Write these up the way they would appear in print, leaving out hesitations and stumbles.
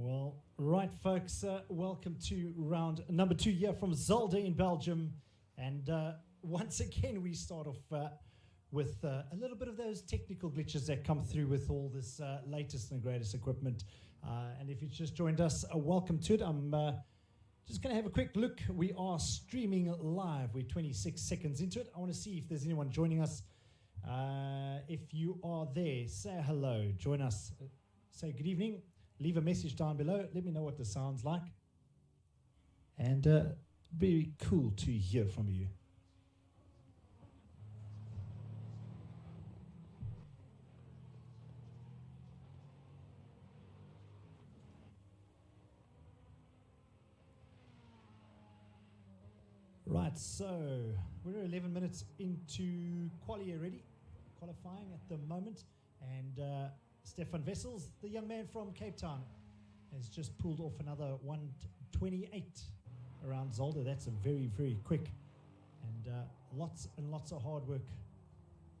Well, right, folks, welcome to round number 2 here from Zolder in Belgium. And once again, we start off with a little bit of those technical glitches that come through with all this latest and greatest equipment. And if you've just joined us, welcome to it. I'm just going to have a quick look. We are streaming live. We're 26 seconds into it. I want to see if there's anyone joining us. If you are there, say hello. Join us. Say good evening. Leave a message down below. Let me know what this sounds like. And very cool to hear from you. Right, so we're 11 minutes into quali already, qualifying at the moment. And Stefan Wessels, the young man from Cape Town, has just pulled off another 1:28 around Zolder. That's a very, very quick and lots and lots of hard work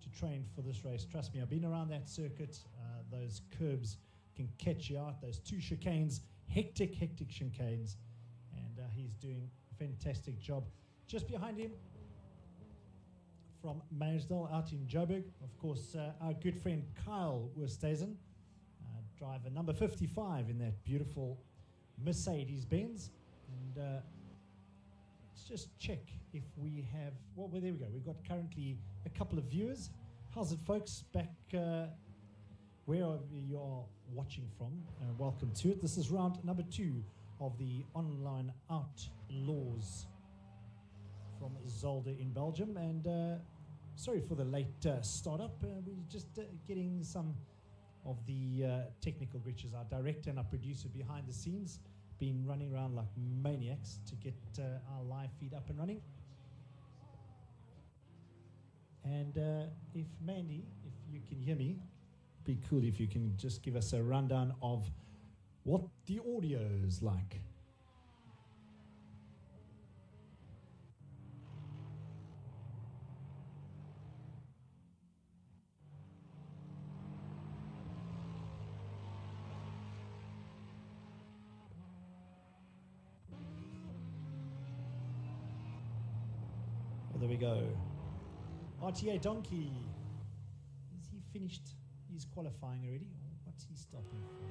to train for this race. Trust me, I've been around that circuit. Those curbs can catch you out. Those two chicanes, hectic chicanes. And he's doing a fantastic job. Just behind him, from Meyersdal out in Joburg, of course, our good friend Kyle Westhuizen, driver number 55 in that beautiful Mercedes-Benz. And let's just check if we have, well, there we go. We've got currently a couple of viewers. How's it, folks? Back wherever you are watching from, welcome to it. This is round number 2 of the online Outlaws from Zolder in Belgium. And sorry for the late startup. We're just getting some of the technical glitches. Our director and our producer behind the scenes been running around like maniacs to get our live feed up and running. And if Mandy, if you can hear me, be cool if you can just give us a rundown of what the audio is like. There we go. RTA Donkey. Has he finished his qualifying already? Or what's he stopping for?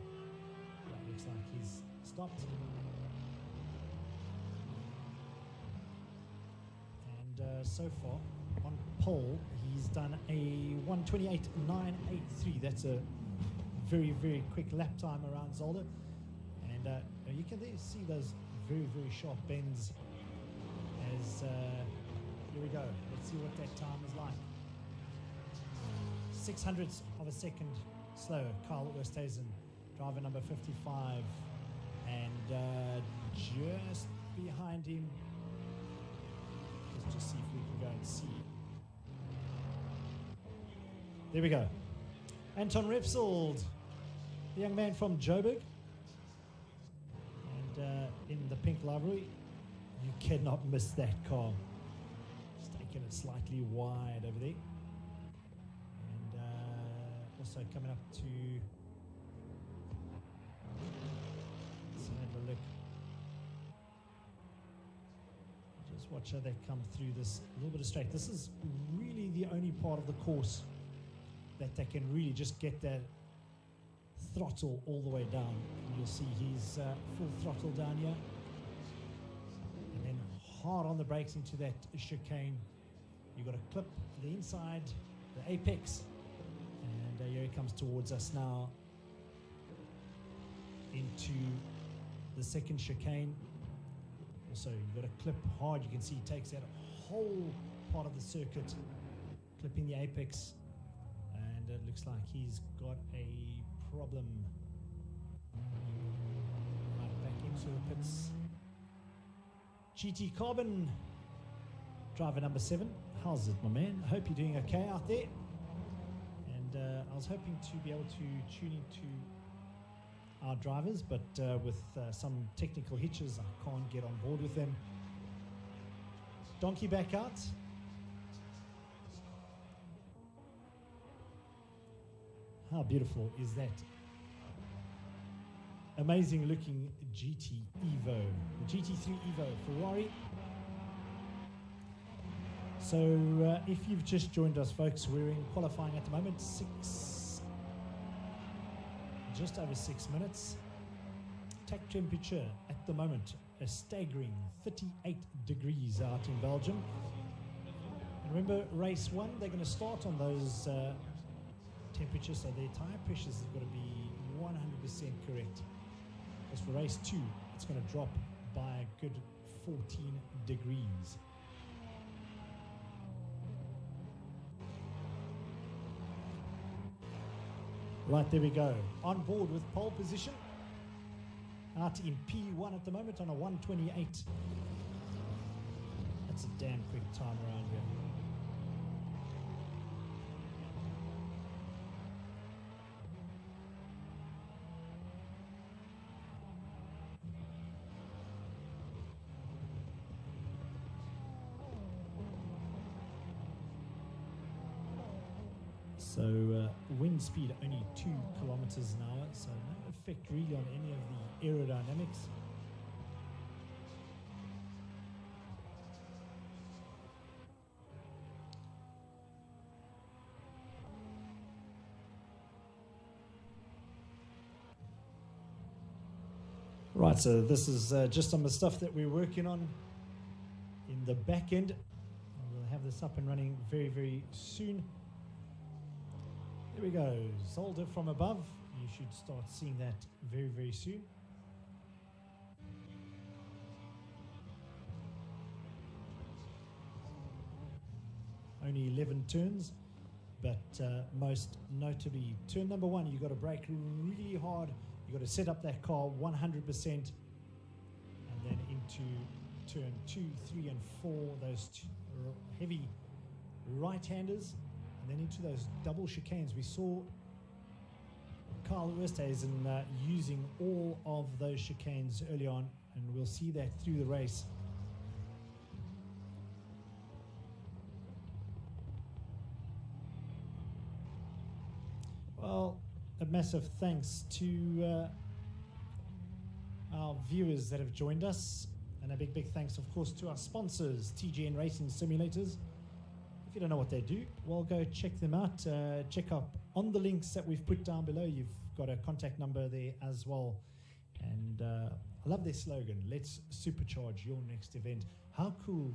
Yeah, looks like he's stopped. And so far, on pole, he's done a 1:28.983. That's a very, very quick lap time around Zolder. And you can see those very, very sharp bends as... here we go. Let's see what that time is like. 600ths of a second slower. Kyle Westhuizen, driver number 55. And just behind him, let's just see if we can go and see. There we go. Anton Repsold, the young man from Joburg. And in the pink livery, you cannot miss that car. Taking it slightly wide over there. And also coming up to, let's have a look. Just watch how they come through this a little bit of straight. This is really the only part of the course that they can really just get that throttle all the way down. And you'll see he's full throttle down here. And then hard on the brakes into that chicane. You've got a clip to the inside, the apex, and here he comes towards us now into the second chicane. Also, you've got a clip hard. You can see he takes that whole part of the circuit, clipping the apex, and it looks like he's got a problem. Right back into the pits. GT Carbon, driver number 7. How's it, my man? I hope you're doing okay out there. And I was hoping to be able to tune into our drivers, but with some technical hitches, I can't get on board with them. Donkey back out. How beautiful is that? amazing looking GT Evo, the GT3 Evo Ferrari. So if you've just joined us, folks, we're in qualifying at the moment, just over 6 minutes. Track temperature at the moment, a staggering 38 degrees out in Belgium. And remember, race 1, they're going to start on those temperatures, so their tyre pressures have got to be 100% correct. Because for race 2, it's going to drop by a good 14 degrees. Right, there we go. On board with pole position. Out in P1 at the moment on a 1:28. That's a damn quick time around here. So wind speed only 2 kilometers an hour, so no effect really on any of the aerodynamics. Right, so this is just some of the stuff that we're working on in the back end. We'll have this up and running very, very soon. There we go, Zolder from above. You should start seeing that very, very soon. Only 11 turns, but most notably, turn number 1, you've got to brake really hard. You've got to set up that car 100%, and then into turn 2, 3, and 4, those heavy right-handers. And then into those double chicanes. We saw Carl Oosthuizen using all of those chicanes early on, and we'll see that through the race. Well, a massive thanks to our viewers that have joined us, and a big, big thanks, of course, to our sponsors, TGN Racing Simulators. If you don't know what they do, well, go check them out. Check up on the links that we've put down below. You've got a contact number there as well. And I love their slogan, let's supercharge your next event. How cool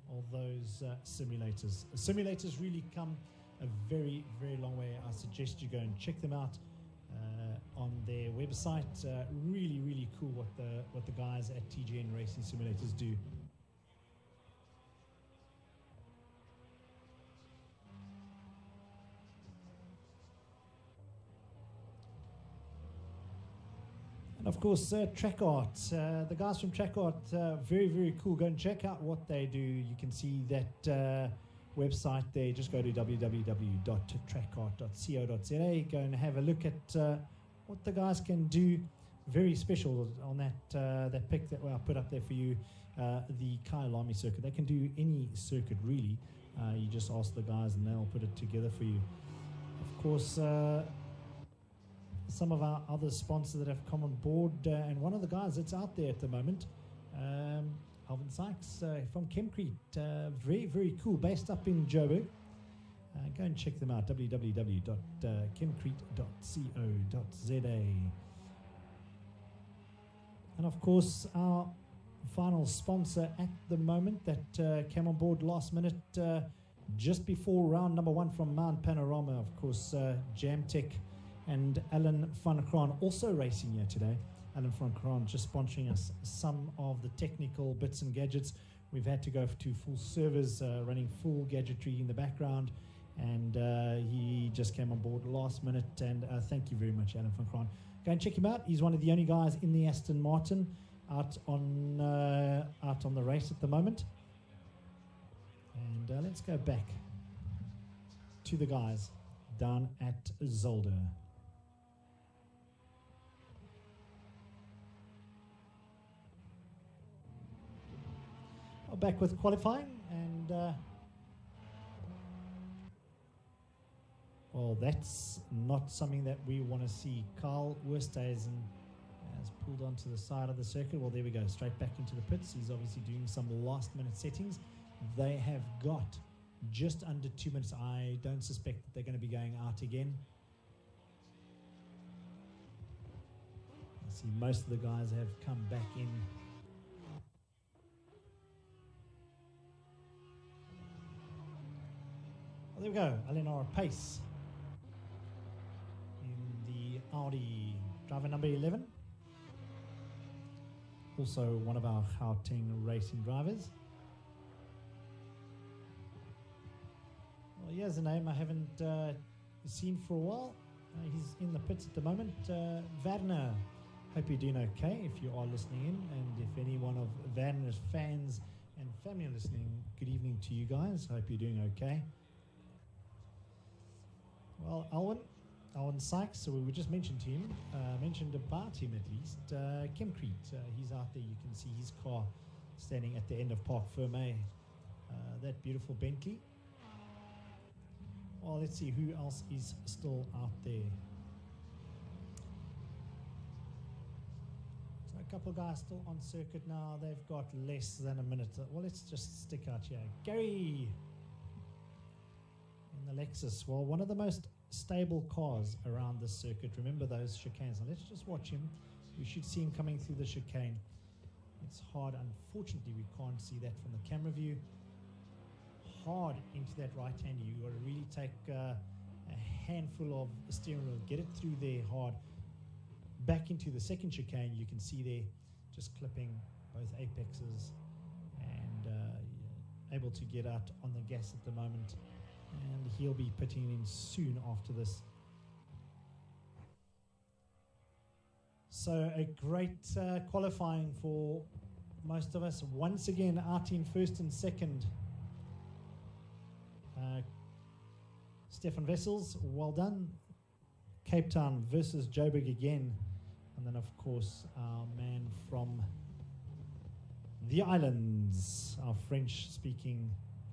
are those simulators? Simulators really come a very, very long way. I suggest you go and check them out on their website. Really, really cool what the guys at TGN Racing Simulators do. Of course, Track Art. The guys from Track Art, very, very cool. Go and check out what they do. You can see that website there. Just go to www.trackart.co.za. Go and have a look at what the guys can do. Very special on that pic that I put up there for you, the Kyalami circuit. They can do any circuit, really. You just ask the guys and they'll put it together for you. Of course, some of our other sponsors that have come on board, and one of the guys that's out there at the moment, Alvin Sykes from Chemcrete, very, very cool, based up in Joburg. Go and check them out, www.chemcrete.co.za. And of course, our final sponsor at the moment that came on board last minute, just before round number 1 from Mount Panorama, of course, Jamtech. And Alan van Kraan also racing here today. Alan van Kraan just sponsoring us some of the technical bits and gadgets. We've had to go to full servers, running full gadgetry in the background. And he just came on board last minute. And thank you very much, Alan van Kraan. Go and check him out. He's one of the only guys in the Aston Martin out on the race at the moment. And let's go back to the guys down at Zolder. Back with qualifying, and well, that's not something that we want to see. Carl Oosthuizen Has pulled onto the side of the circuit. Well, there we go, straight back into the pits. He's obviously doing some last-minute settings. They have got just under 2 minutes. I don't suspect that they're going to be going out again. I see most of the guys have come back in. Well, there we go, Eleanor Pace in the Audi, driver number 11. Also one of our Gauteng racing drivers. Well, here's a name I haven't seen for a while. He's in the pits at the moment. Werner. Hope you're doing okay if you are listening in. And if any one of Werner's fans and family are listening, good evening to you guys. Hope you're doing okay. Well, Alwyn Sykes, so we just mentioned him, mentioned about him at least. Kemcrete, he's out there. You can see his car standing at the end of Park Ferme. That beautiful Bentley. Well, let's see who else is still out there. So a couple of guys still on circuit now. They've got less than a minute. Well, let's just stick out here. Gary in the Lexus. Well, one of the most stable cars around this circuit. Remember those chicanes. Now let's just watch him. We should see him coming through the chicane. It's hard. Unfortunately, we can't see that from the camera view. Hard into that right hand. You've got to really take a handful of steering wheel, get it through there hard. Back into the second chicane, you can see there just clipping both apexes and able to get out on the gas at the moment. And he'll be pitting in soon after this. So a great qualifying for most of us. Once again, out in first and second. Stefan Wessels, well done. Cape Town versus Joburg again. And then, of course, our man from the islands, our French-speaking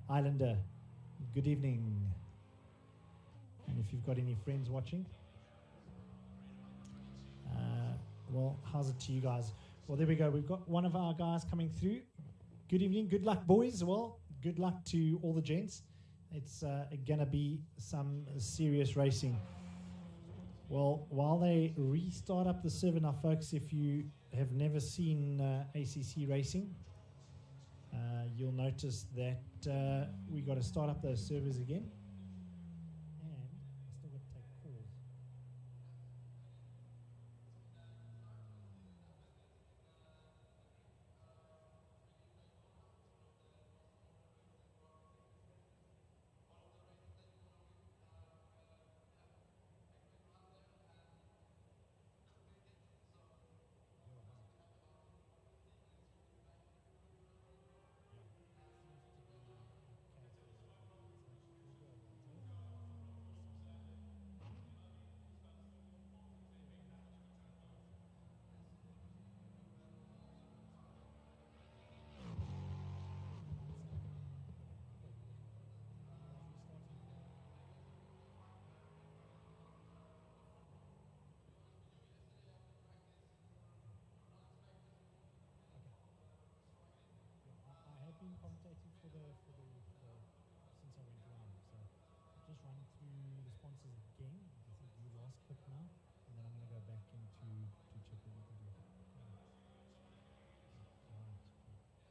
islander. Good evening. And if you've got any friends watching, well, how's it to you guys? Well, there we go. We've got one of our guys coming through. Good evening. Good luck, boys. Well, good luck to all the gents. It's going to be some serious racing. Well, while they restart up the server now, folks, if you have never seen ACC racing, you'll notice that we got to start up those servers again. And I still got to take calls. Commentating for the since I went live, so just run through the sponsors again. I think you last clip now, and then I'm going to go back into to check what we can do.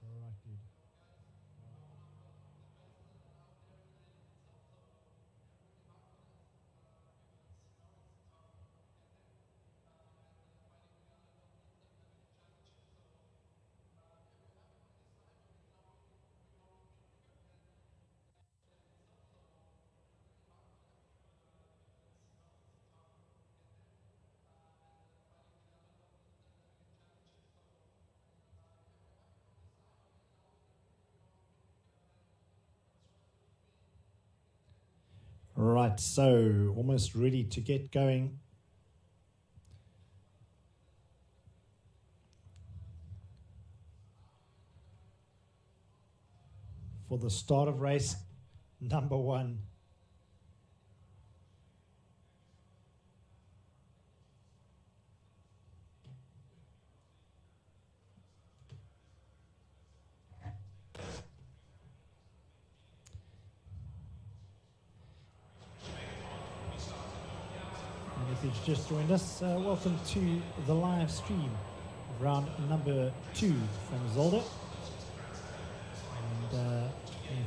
All right, dude. Right, so almost ready to get going. For the start of race number 1. you've just joined us, welcome to the live stream of round number 2 from Zolder. And if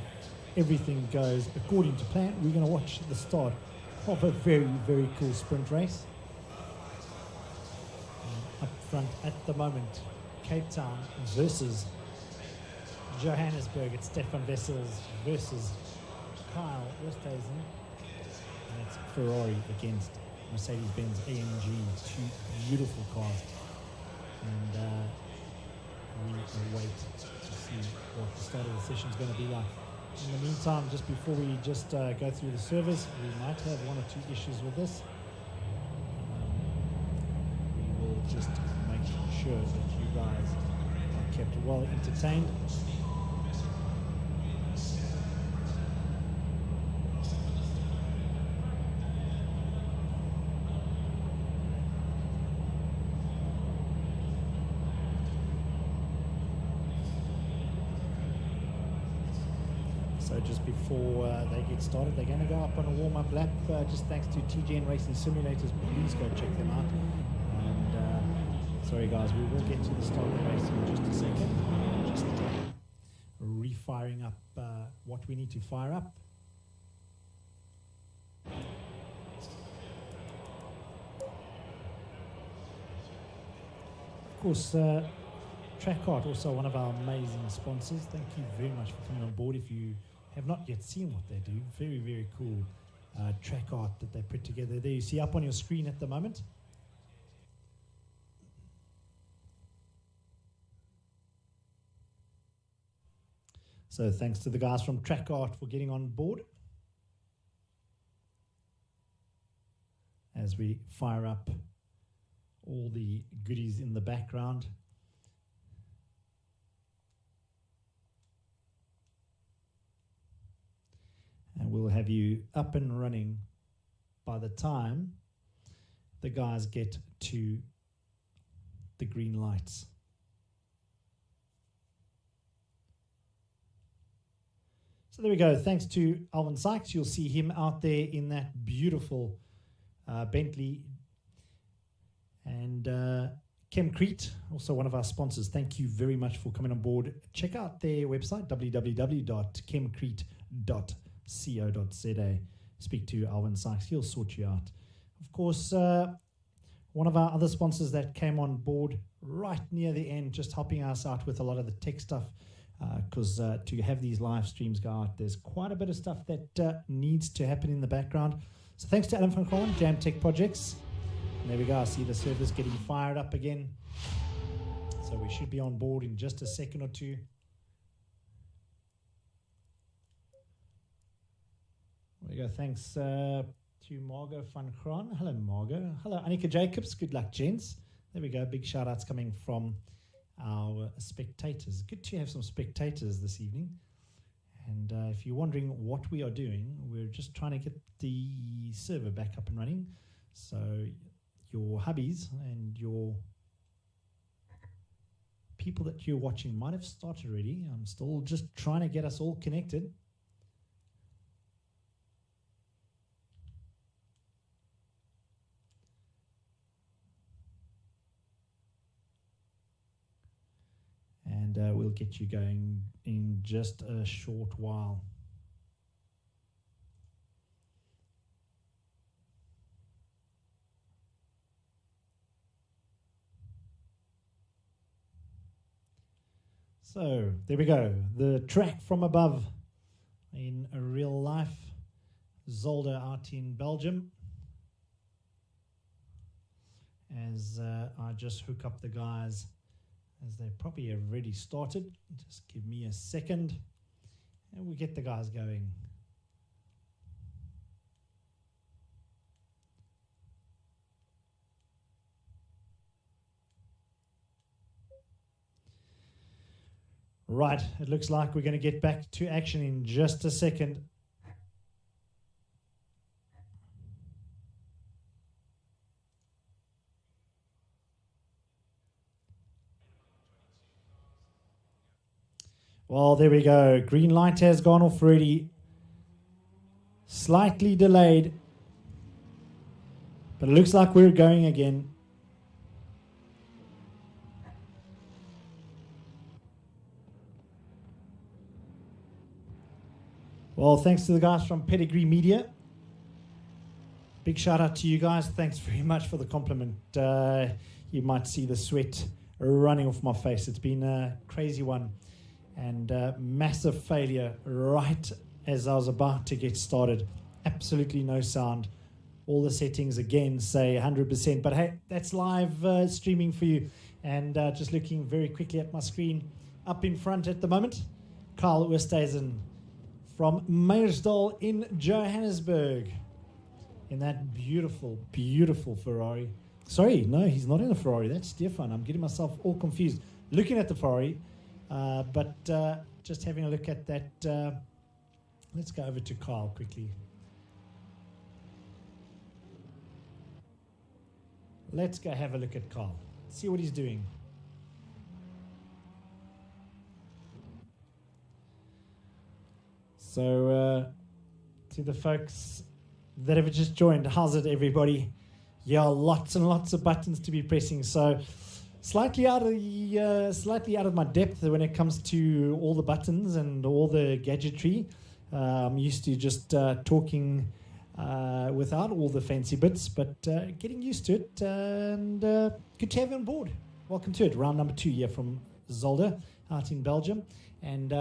everything goes according to plan, we're going to watch the start of a very, very cool sprint race. Up front at the moment, Cape Town versus Johannesburg. It's Stefan Wessels versus Kyle Oosthuizen. And it's Ferrari against Mercedes-Benz AMG. Two beautiful cars. And we await to see what the start of the session is going to be like. In the meantime, just before we just go through the servers, we might have 1 or 2 issues with this. We will just make sure that you guys are kept well entertained. So just before they get started, they're going to go up on a warm-up lap. Just thanks to TGN Racing Simulators, please go check them out. And sorry guys, we will get to the start of the race in just a second. Just refiring up what we need to fire up. Of course, Track Art, also one of our amazing sponsors. Thank you very much for coming on board. If you have not yet seen what they do, very, very cool track art that they put together. There you see up on your screen at the moment. So thanks to the guys from Track Art for getting on board. As we fire up all the goodies in the background. And we'll have you up and running by the time the guys get to the green lights. So there we go. Thanks to Alvin Sykes. You'll see him out there in that beautiful Bentley. And Chemcrete, also one of our sponsors. Thank you very much for coming on board. Check out their website, www.chemcrete.co.za. Speak to Alvin Sykes, he'll sort you out. Of course, one of our other sponsors that came on board right near the end, just helping us out with a lot of the tech stuff, because to have these live streams go out, there's quite a bit of stuff that needs to happen in the background. So thanks to Adam van Kroon, Jam Tech Projects. And there we go, I see the servers getting fired up again. So we should be on board in just a second or two. There we go. Thanks to Margot van Kroon. Hello, Margot. Hello, Annika Jacobs. Good luck, gents. There we go. Big shout-outs coming from our spectators. Good to have some spectators this evening. And if you're wondering what we are doing, we're just trying to get the server back up and running. So your hubbies and your people that you're watching might have started already. I'm still just trying to get us all connected. And we'll get you going in just a short while. So there we go. The track from above in a real life. Zolder out in Belgium. As I just hook up the guys, as they probably have already started. Just give me a second and we get the guys going. Right, it looks like we're going to get back to action in just a second. Well, there we go. Green light has gone off already. Slightly delayed. But it looks like we're going again. Well, thanks to the guys from Pedigree Media. Big shout out to you guys. Thanks very much for the compliment. You might see the sweat running off my face. It's been a crazy one and massive failure right as I was about to get started. Absolutely no sound. All the settings again say 100%, but hey, that's live streaming for you. And just looking very quickly at my screen, up in front at the moment, Kyle Oosthuizen from Meyersdal in Johannesburg in that beautiful, beautiful Ferrari. Sorry, no, he's not in a Ferrari. That's Stefan. I'm getting myself all confused. Looking at the Ferrari, but just having a look at that. Let's go over to Kyle quickly. Let's go have a look at Kyle. See what he's doing. So, to the folks that have just joined, how's it, everybody? Yeah, lots and lots of buttons to be pressing. So, slightly out of my depth when it comes to all the buttons and all the gadgetry. I'm used to just talking without all the fancy bits, but getting used to it. And good to have you on board. Welcome to it. Round number 2 here from Zolder out in Belgium, and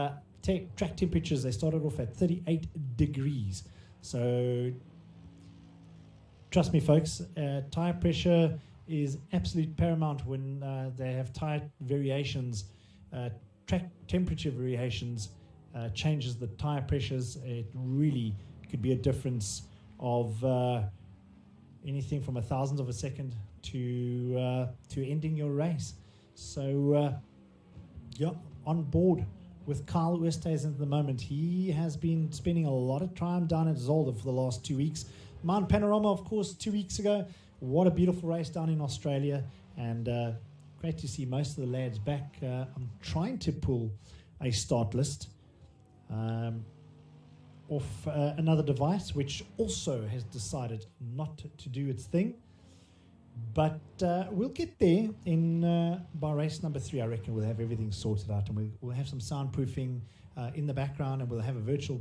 track temperatures, they started off at 38 degrees. So trust me, folks, tire pressure is absolute paramount when they have tire variations. Track temperature variations changes the tire pressures. It really could be a difference of anything from a thousandth of a second to ending your race. So yeah, on board with Kyle Oosthuizen at the moment. He has been spending a lot of time down at Zolder for the last 2 weeks. Mount Panorama, of course, 2 weeks ago. What a beautiful race down in Australia. And great to see most of the lads back. I'm trying to pull a start list off another device, which also has decided not to do its thing. But we'll get there by race number 3. I reckon we'll have everything sorted out, and we'll have some soundproofing in the background, and we'll have a virtual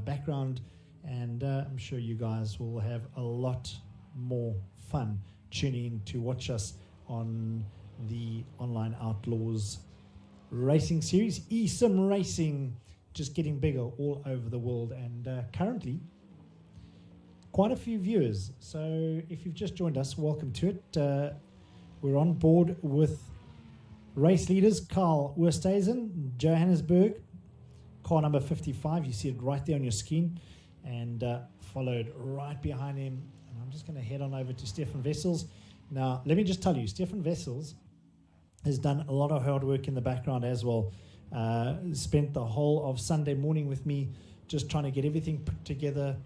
background, and I'm sure you guys will have a lot more fun tuning in to watch us on the online Outlaws racing series. eSim Racing just getting bigger all over the world, and currently quite a few viewers. So if you've just joined us, welcome to it. We're on board with race leaders Kyle Oosthuizen, Johannesburg, car number 55. You see it right there on your screen, and followed right behind him. And I'm just going to head on over to Stefan Wessels. Now, let me just tell you, Stefan Wessels has done a lot of hard work in the background as well. Spent the whole of Sunday morning with me, just trying to get everything put together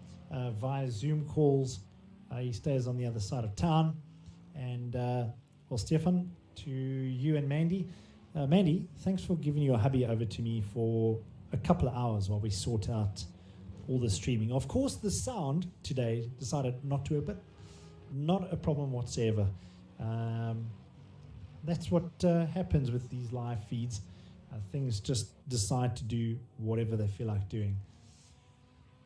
via Zoom calls. He stays on the other side of town. And, well, Stefan, to you and Mandy. Mandy, thanks for giving your hubby over to me for a couple of hours while we sort out all the streaming. Of course, the sound today decided not to, but not a problem whatsoever. That's what happens with these live feeds. Things just decide to do whatever they feel like doing.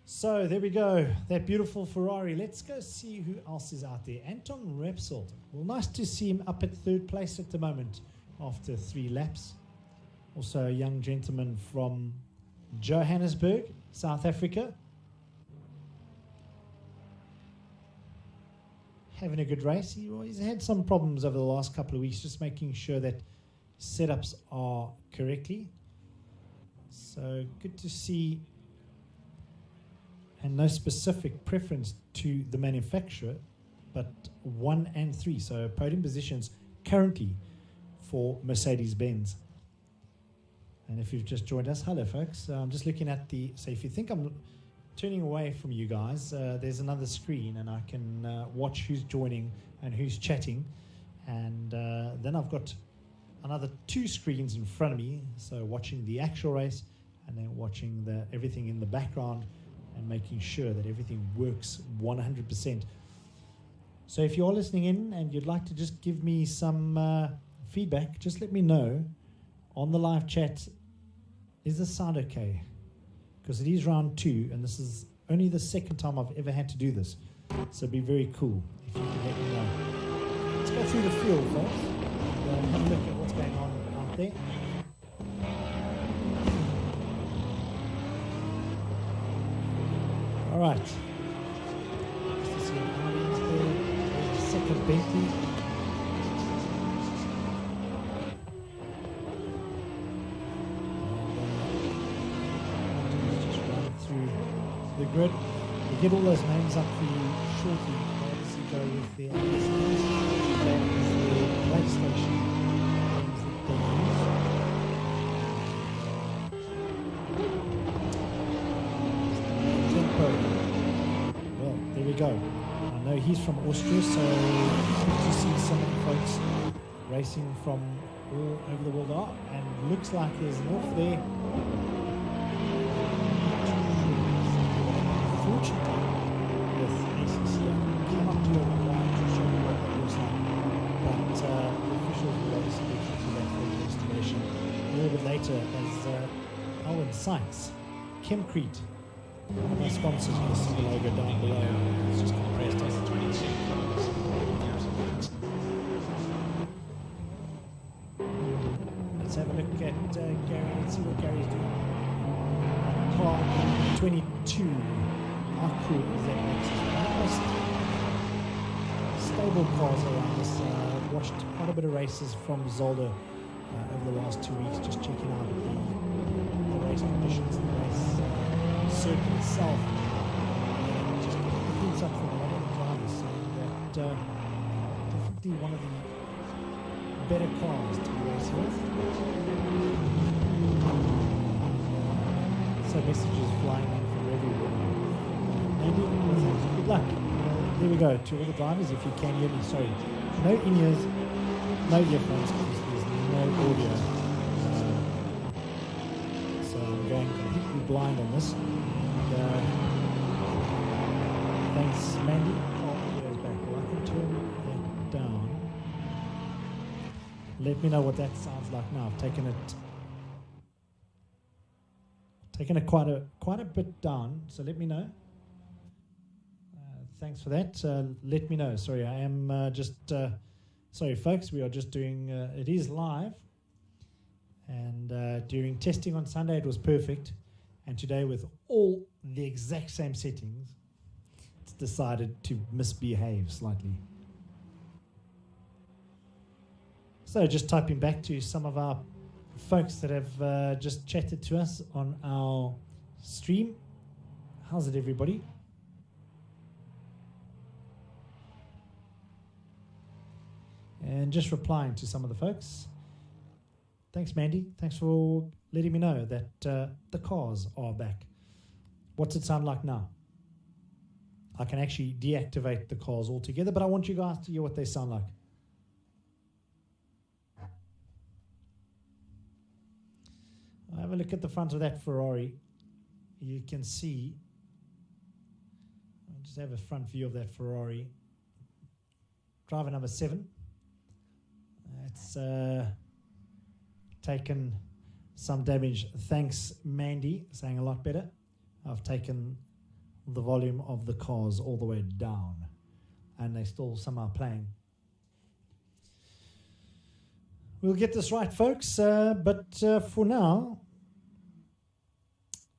So there we go, that beautiful Ferrari. Let's go see who else is out there. Anton Repsol. Well, nice to see him up at 3rd place at the moment after 3 laps. Also a young gentleman from Johannesburg, South Africa. Having a good race. He's had some problems over the last couple of weeks, just making sure that setups are correctly. So good to see. And no specific preference to the manufacturer, but 1 and 3. So podium positions currently for Mercedes-Benz. And if you've just joined us, hello folks. I'm just looking at so if you think I'm turning away from you guys, there's another screen, and I can watch who's joining and who's chatting. And then I've got another 2 screens in front of me, so watching the actual race and then watching everything in the background, and making sure that everything works 100%. So if you're listening in and you'd like to just give me some feedback, just let me know on the live chat. Is this sound okay? Because it is round 2, and this is only the second time I've ever had to do this. So it'd be very cool if you could let me know. Let's go through the field, folks, and have a look at what's going on out there. All right. Just to see an audience there. There's the second Bentley. And just run through the grid. We'll get all those names up for you shortly. We'll obviously go with the ASCs. That is the PlayStation names that they use. Well, there we go. I know he's from Austria, so good to see some of the folks racing from all over the world are, and looks like there's an off there. Unfortunately, with ACC, I came up to a line to show you what that looks like, but the officials will obviously get you to that full installation a little bit later as Owen Sykes, Chemcrete, one of our sponsors. You can see the logo down below. It's just compressed as a 22. Let's have a look at Gary. Let's see what Gary's doing. Car 22. How cool is that? One of the most stable cars around this. Watched quite a bit of races from Zolder over the last 2 weeks, just checking out the race conditions, the race circuit itself, and just getting the things up from a lot of the drivers, saying that definitely one of the better cars to be racing with. So messages flying in from everywhere. Maybe good luck. There we go to all the drivers. If you can hear me, sorry, no in-ears, no earphones, because there's no audio. So I'm going completely blind on this. Thanks, Mandy. Oh, audio's back. Well, I can turn that down. Let me know what that sounds like now. I've taken it quite a bit down. So let me know. Thanks for that. Let me know. Sorry, I am sorry, folks. We are just doing. It is live, and during testing on Sunday, it was perfect. And today, with all the exact same settings, it's decided to misbehave slightly. So just typing back to some of our folks that have just chatted to us on our stream. How's it, everybody? And just replying to some of the folks. Thanks, Mandy. Thanks for letting me know that the cars are back. What's it sound like now? I can actually deactivate the cars altogether, but I want you guys to hear what they sound like. I'll have a look at the front of that Ferrari. You can see, I'll just have a front view of that Ferrari. Driver number 7. It's taken some damage. Thanks, Mandy, saying a lot better. I've taken the volume of the cars all the way down, and they still somehow playing. We'll get this right, folks, but for now,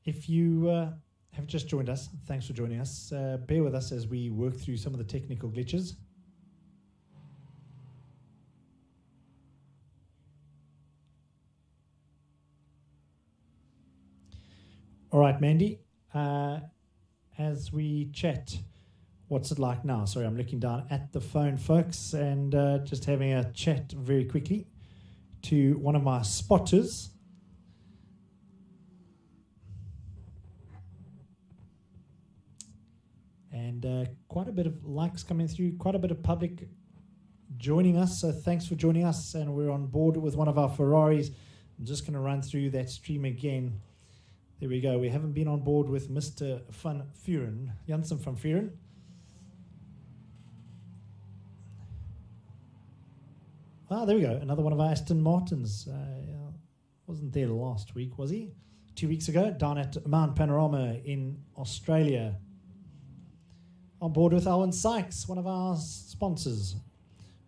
if you have just joined us, thanks for joining us. Bear with us as we work through some of the technical glitches. All right, Mandy, as we chat, what's it like now? Sorry, I'm looking down at the phone, folks, and just having a chat very quickly to one of my spotters. And quite a bit of likes coming through, quite a bit of public joining us, so thanks for joining us, and we're on board with one of our Ferraris. I'm just going to run through that stream again. There we go. We haven't been on board with Mr. Van Vuren, Janssen van Vuren. Ah, there we go. Another one of our Aston Martins. Wasn't there last week, was he? 2 weeks ago, down at Mount Panorama in Australia. On board with Owen Sykes, one of our sponsors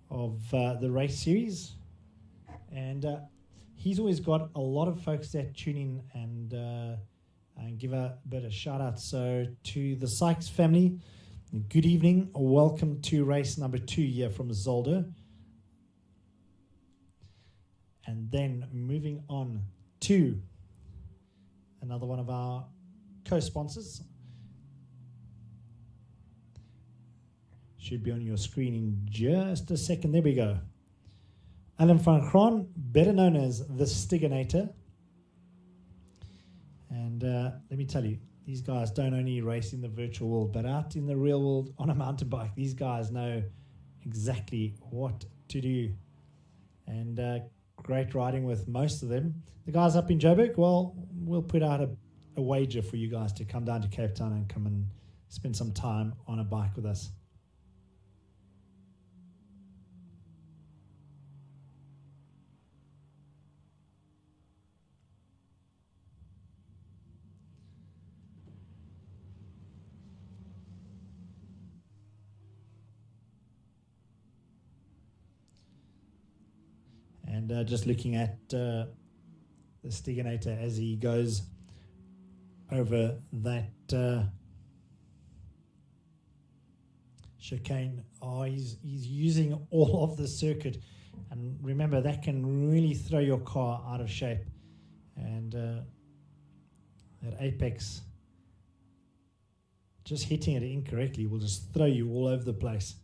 of the race series. And he's always got a lot of folks that tune in and give a bit of shout out. So to the Sykes family, good evening. Welcome to race number 2 here from Zolder. And then moving on to another one of our co-sponsors. Should be on your screen in just a second. There we go. Alan van Graan, better known as the Stiganator. And let me tell you, these guys don't only race in the virtual world, but out in the real world on a mountain bike. These guys know exactly what to do. And great riding with most of them. The guys up in Joburg, well, we'll put out a wager for you guys to come down to Cape Town and come and spend some time on a bike with us. And just looking at the Stiganator as he goes over that chicane. Oh, he's using all of the circuit. And remember, that can really throw your car out of shape. And at apex, just hitting it incorrectly will just throw you all over the place.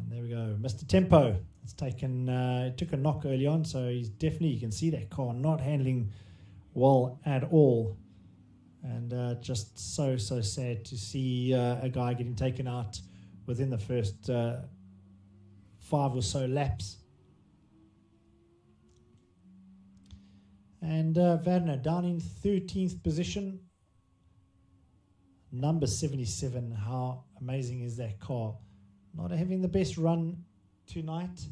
There we go, Mr. Tempo. It's took a knock early on, so he's definitely, you can see that car not handling well at all. And just so sad to see a guy getting taken out within the first 5 or so laps. And Werner down in 13th position. Number 77, how amazing is that car? Not having the best run tonight,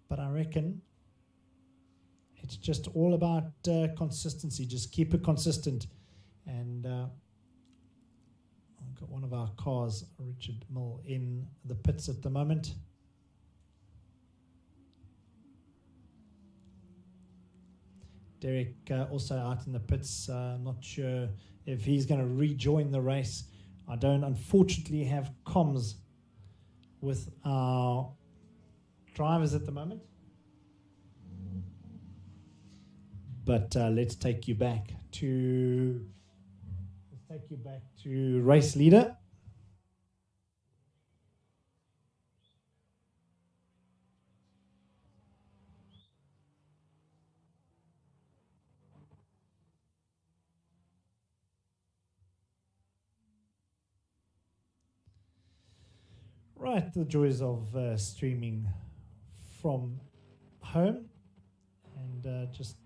but I reckon it's just all about consistency. Just keep it consistent. And I've got one of our cars, Richard Mill, in the pits at the moment. Derek also out in the pits. I'm not sure if he's going to rejoin the race. I don't, unfortunately, have comms with our drivers at the moment. But let's take you back to race leader. Right, the joys of streaming from home, and just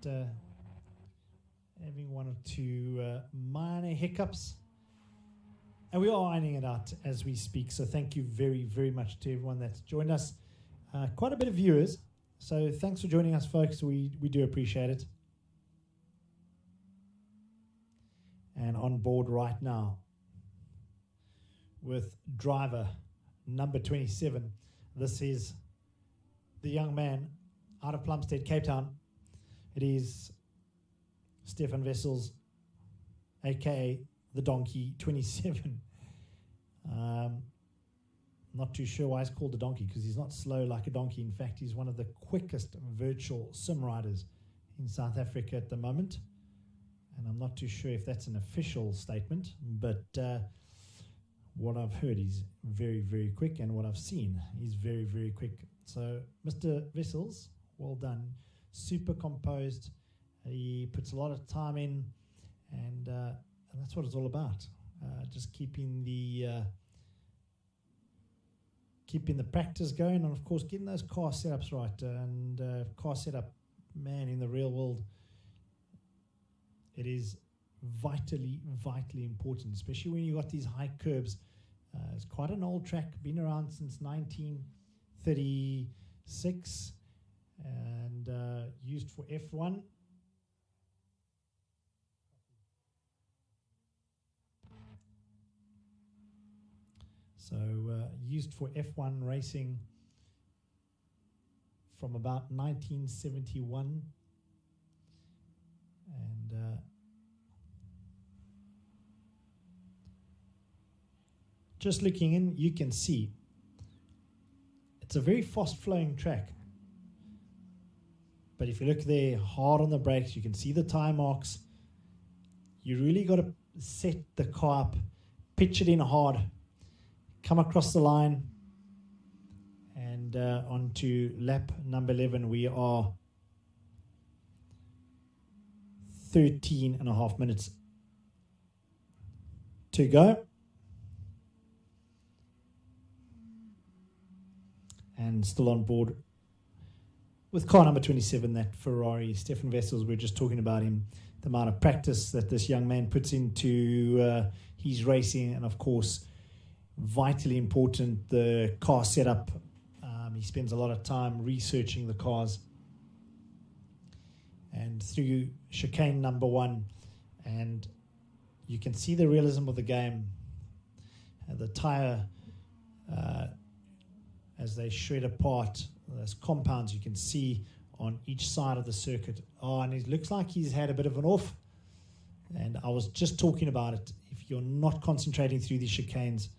having one or two minor hiccups. And we are ironing it out as we speak, so thank you very, very much to everyone that's joined us. Quite a bit of viewers, so thanks for joining us, folks. We do appreciate it. And on board right now with driver number 27. This is the young man out of Plumstead, Cape Town. It is Stefan Wessels, aka the Donkey 27. Not too sure why he's called the Donkey, because he's not slow like a donkey. In fact, he's one of the quickest virtual sim riders in South Africa at the moment. And I'm not too sure if that's an official statement, but what I've heard, he's very, very quick, and what I've seen, he's very, very quick. So, Mr. Wessels, well done. Super composed. He puts a lot of time in, and that's what it's all about. Just keeping the practice going, and of course getting those car setups right. And car setup, man, in the real world, it is vitally important, especially when you got these high curbs It's quite an old track, been around since 1936 and used for F1. So used for F1 racing from about 1971. And just looking in, you can see it's a very fast-flowing track. But if you look there, hard on the brakes, you can see the tire marks. You really got to set the car up, pitch it in hard, come across the line, and onto lap number 11. We are 13.5 minutes to go. And still on board with car number 27, that Ferrari, Stefan Wessels. We're just talking about him, the amount of practice that this young man puts into his racing, and of course, vitally important, the car setup. He spends a lot of time researching the cars. And through chicane number 1, and you can see the realism of the game. The tyre, as they shred apart, those compounds you can see on each side of the circuit. Oh, and it looks like he's had a bit of an off. And I was just talking about it. If you're not concentrating through these chicanes,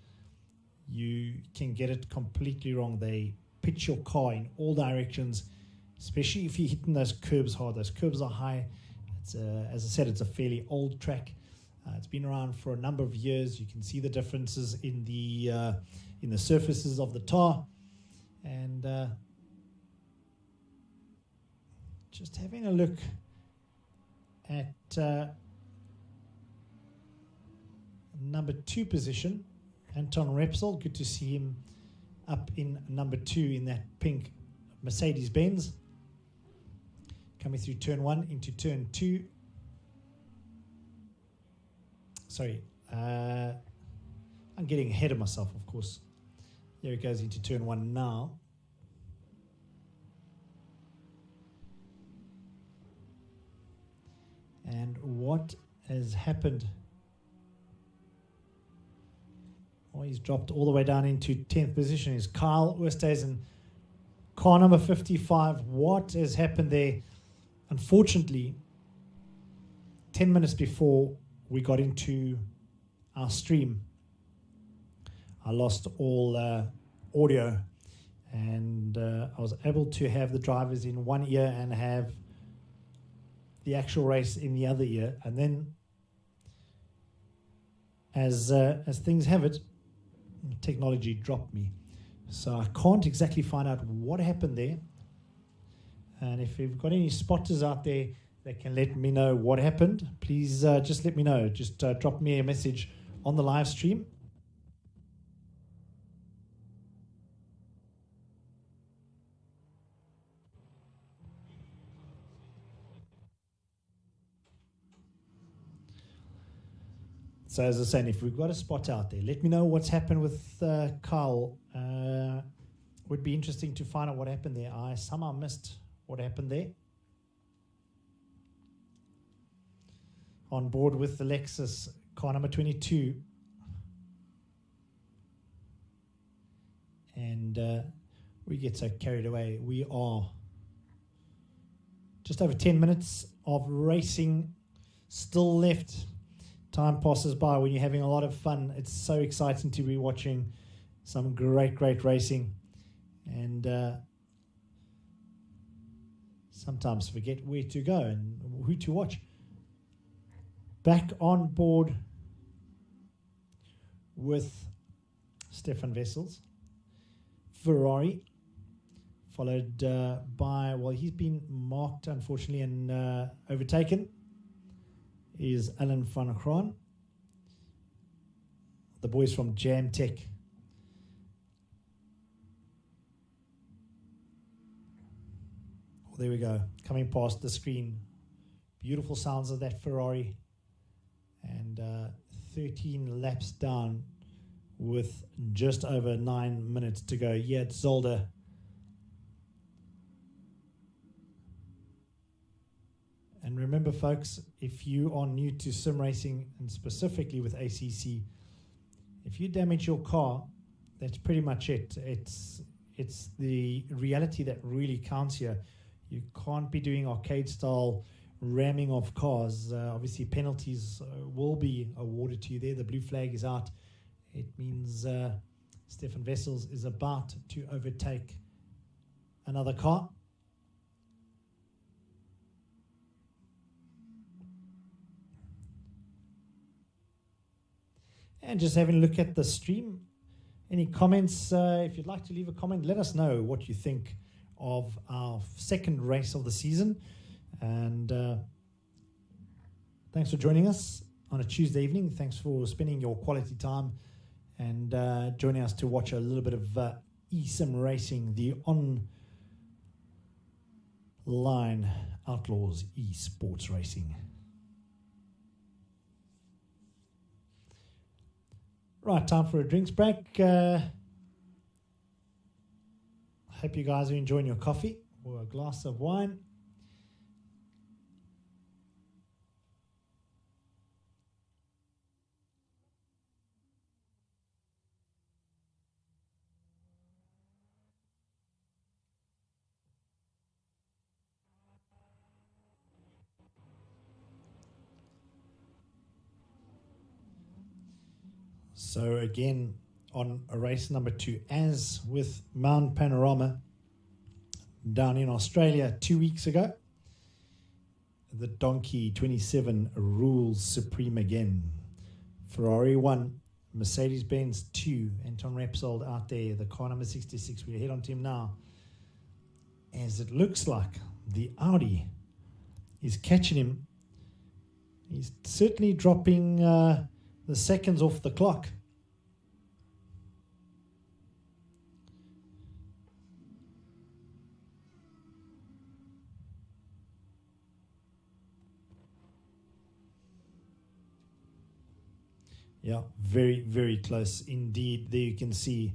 you can get it completely wrong. They pitch your car in all directions, especially if you're hitting those curbs hard. Those curbs are high. It's as I said, it's a fairly old track. It's been around for a number of years. You can see the differences in the surfaces of the tar. And just having a look at number 2 position, Anton Repsol. Good to see him up in number 2 in that pink Mercedes-Benz. Coming through turn 1 into turn 2. Sorry, I'm getting ahead of myself, of course. Here it goes into turn 1 now. And what has happened? Oh, he's dropped all the way down into 10th position. Is Kyle Oosthuizen, car number 55. What has happened there? Unfortunately, 10 minutes before we got into our stream, I lost all audio, and I was able to have the drivers in one ear and have the actual race in the other ear. And then, as things have it, technology dropped me, so I can't exactly find out what happened there. And if you've got any spotters out there that can let me know what happened, please just let me know. Just drop me a message on the live stream. So as I was saying, if we've got a spot out there, let me know what's happened with Kyle. Would be interesting to find out what happened there. I somehow missed what happened there. On board with the Lexus, car number 22. And we get so carried away. We are just over 10 minutes of racing still left. Time passes by when you're having a lot of fun. It's so exciting to be watching some great racing. And sometimes forget where to go and who to watch. Back on board with Stefan Wessels, Ferrari, followed by, well, he's been marked, unfortunately, and overtaken, is Alan van Graan, the boys from Jam Tech. There we go, coming past the screen. Beautiful sounds of that Ferrari. And 13 laps down, with just over 9 minutes to go. Yeah, it's Zolder. And remember, folks, if you are new to sim racing, and specifically with ACC, if you damage your car, that's pretty much it. It's the reality that really counts here. You can't be doing arcade-style ramming of cars. Obviously, penalties will be awarded to you there. The blue flag is out. It means Stefan Wessels is about to overtake another car. And just having a look at the stream. Any comments? If you'd like to leave a comment, let us know what you think of our second race of the season. And thanks for joining us on a Tuesday evening. Thanks for spending your quality time and joining us to watch a little bit of eSim racing, the online Outlaws eSports racing. Right, time for a drinks break. Hope you guys are enjoying your coffee or a glass of wine. So again, on a race number 2, as with Mount Panorama down in Australia 2 weeks ago, the Donkey 27 rules supreme again. Ferrari 1, Mercedes-Benz 2, Anton Repsold out there, the car number 66. We'll head on to him now. As it looks like the Audi is catching him. He's certainly dropping the seconds off the clock. Yeah, very, very close indeed. There you can see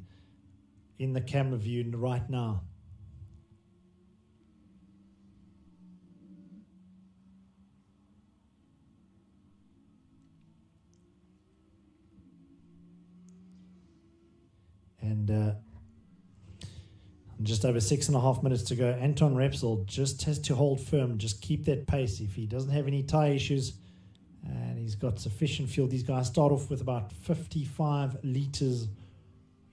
in the camera view right now. And just over 6.5 minutes to go. Anton Repsold just has to hold firm, just keep that pace. If he doesn't have any tyre issues and he's got sufficient fuel, these guys start off with about 55 litres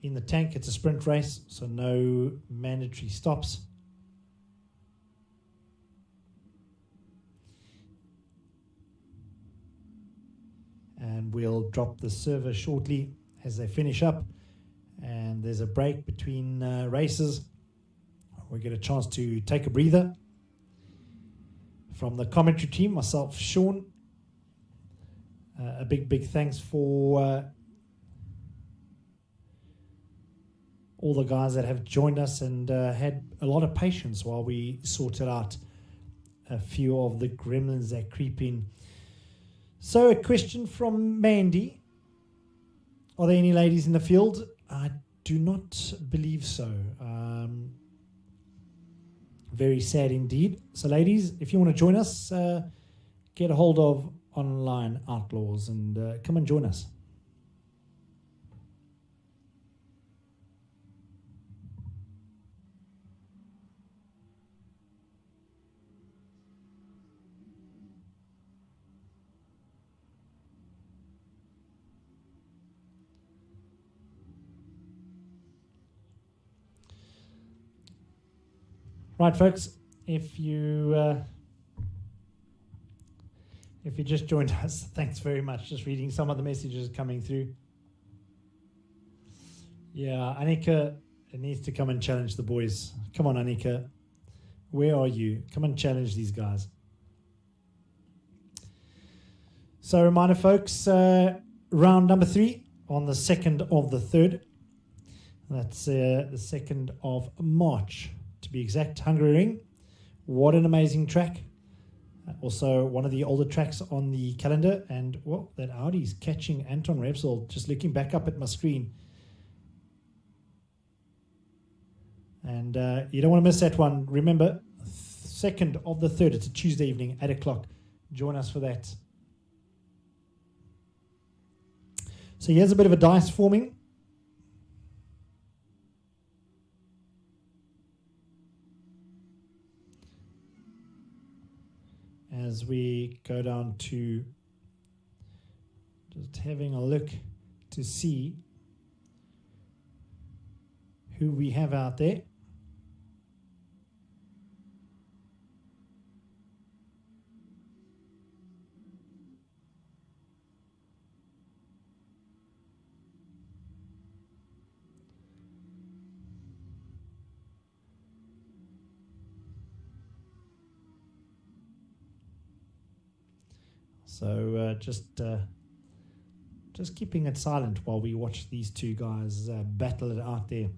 in the tank. It's a sprint race, so no mandatory stops. And we'll drop the server shortly as they finish up. And there's a break between races. We get a chance to take a breather. From the commentary team, myself, Sean, a big thanks for all the guys that have joined us and had a lot of patience while we sorted out a few of the gremlins that creep in. So a question from Mandy. Are there any ladies in the field? I do not believe so. Very sad indeed. So ladies, if you want to join us, get a hold of Online Outlaws and come and join us. Right, folks, if you just joined us, thanks very much. Just reading some of the messages coming through. Yeah, Annika needs to come and challenge the boys. Come on, Annika. Where are you? Come and challenge these guys. So, reminder, folks, round number 3 on the 2nd of the 3rd. That's the 2nd of March. To be exact, Hungary Ring. What an amazing track. Also, one of the older tracks on the calendar. And, well, that Audi's catching Anton Repsol. Just looking back up at my screen. And you don't want to miss that one. Remember, 2nd of the 3rd. It's a Tuesday evening, 8 o'clock. Join us for that. So here's a bit of a dice forming. As we go down to just having a look to see who we have out there. So just keeping it silent while we watch these two guys battle it out there.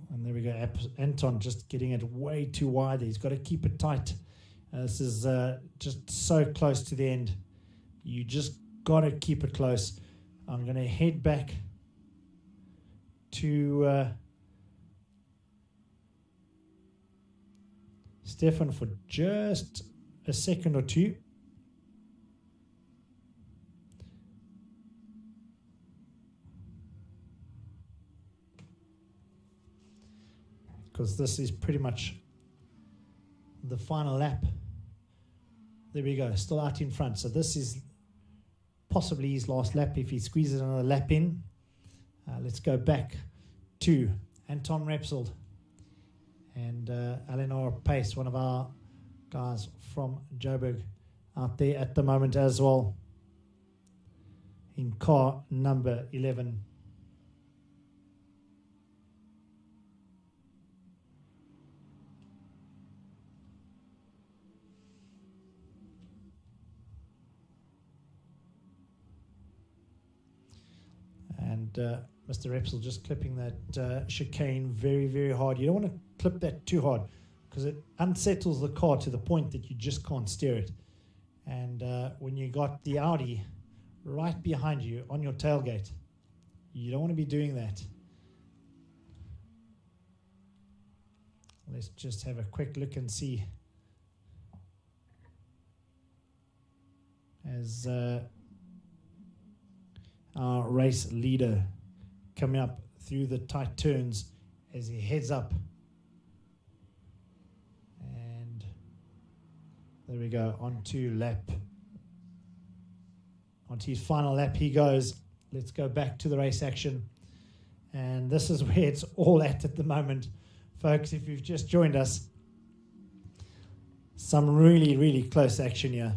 And there we go. Anton just getting it way too wide. He's got to keep it tight. This is just so close to the end. You just got to keep it close. I'm going to head back to Stefan for just a second or two. Because this is pretty much the final lap. There we go, still out in front. So this is possibly his last lap if he squeezes another lap in. Let's go back to Anton Repsol and Eleanor Pace, one of our guys from Joburg, out there at the moment as well in car number 11. And Mr. Repsol just clipping that chicane very, very hard. You don't want to clip that too hard because it unsettles the car to the point that you just can't steer it. And when you got the Audi right behind you on your tailgate, you don't want to be doing that. Let's just have a quick look and see as our race leader coming up through the tight turns as he heads up. And there we go, onto his final lap he goes. Let's go back to the race action. And this is where it's all at the moment. Folks, if you've just joined us, some really, really close action here.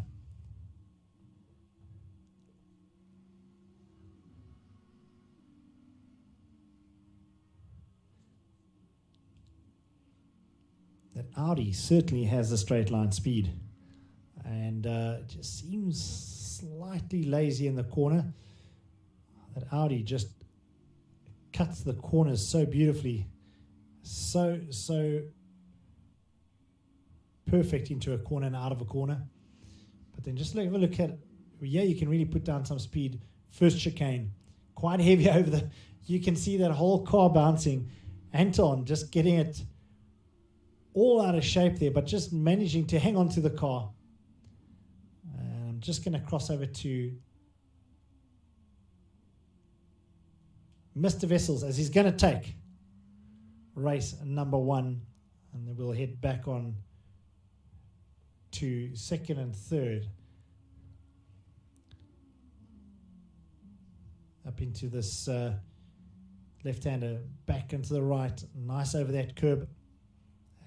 That Audi certainly has a straight line speed and just seems slightly lazy in the corner. That Audi just cuts the corners so beautifully, so perfect into a corner and out of a corner. But then just have a look at, yeah, you can really put down some speed. First chicane, quite heavy over the, you can see that whole car bouncing. Anton just getting it all out of shape there, but just managing to hang on to the car. I'm just going to cross over to Mr. Vessels as he's going to take race number 1, and then we'll head back on to 2nd and 3rd up into this left-hander, back into the right, nice over that curb.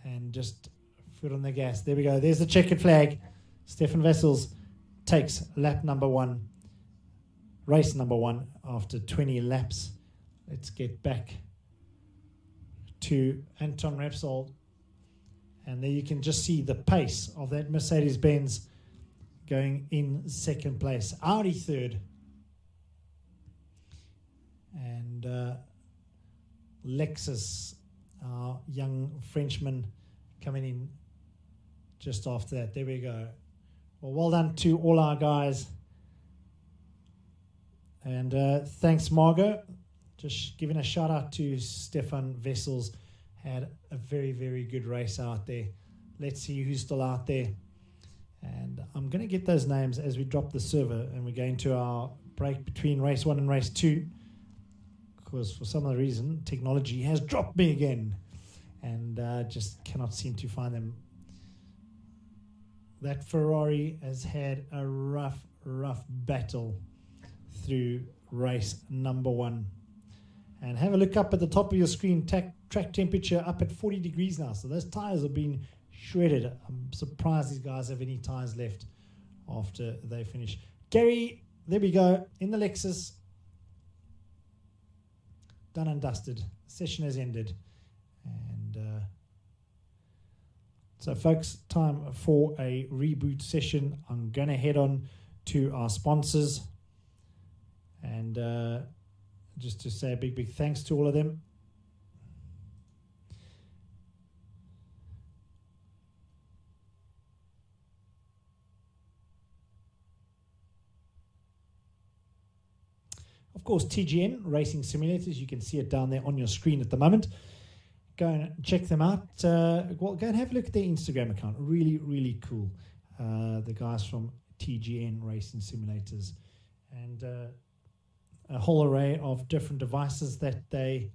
And just foot on the gas. There we go. There's the checkered flag. Stefan Vessels takes lap number 1, race number 1 after 20 laps. Let's get back to Anton Repsol. And there you can just see the pace of that Mercedes-Benz going in 2nd place. Audi 3rd. And Lexus, our young Frenchman, coming in just after that. There we go. Well done to all our guys. And thanks, Margot. Just giving a shout out to Stefan Vessels. Had a very, very good race out there. Let's see who's still out there. And I'm going to get those names as we drop the server and we go into our break between race 1 and race 2. Because for some other reason, technology has dropped me again. And just cannot seem to find them. That Ferrari has had a rough battle through race number 1. And have a look up at the top of your screen. Track temperature up at 40 degrees now. So those tires have been shredded. I'm surprised these guys have any tires left after they finish. Gary, there we go. In the Lexus. Done and dusted. Session has ended. And so, folks, time for a reboot session. I'm going to head on to our sponsors. And just to say a big thanks to all of them. Of course, TGN Racing Simulators. You can see it down there on your screen at the moment. Go and check them out. Well, go and have a look at their Instagram account. Really cool. The guys from TGN Racing Simulators. And a whole array of different devices that they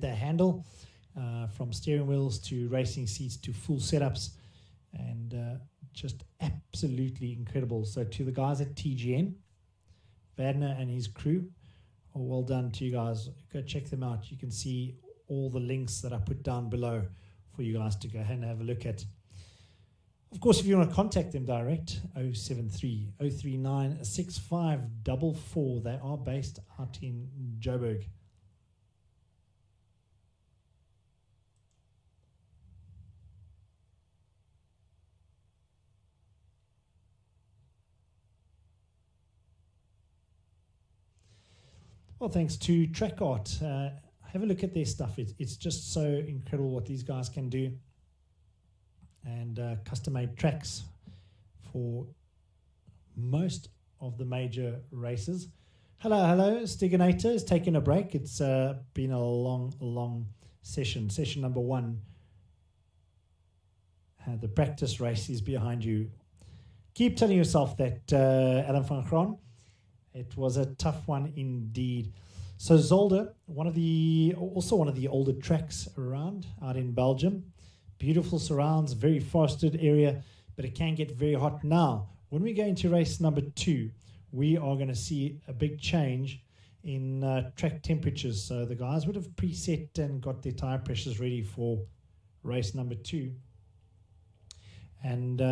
handle, from steering wheels to racing seats to full setups, and just absolutely incredible. So to the guys at TGN, Vadner and his crew, well done to you guys. Go check them out. You can see all the links that I put down below for you guys to go ahead and have a look at. Of course, if you want to contact them direct, 073 039 6544. They are based out in Joburg. Well, thanks to Track Art. Have a look at their stuff. It's just so incredible what these guys can do. And custom-made tracks for most of the major races. Hello, Stiganator is taking a break. It's been a long session. Session number 1. The practice race is behind you. Keep telling yourself that, Alan van Graan. It was a tough one indeed. So Zolder, also one of the older tracks around out in Belgium. Beautiful surrounds, very forested area, but it can get very hot. Now, when we go into race number 2, we are going to see a big change in track temperatures. So the guys would have preset and got their tire pressures ready for race number 2. And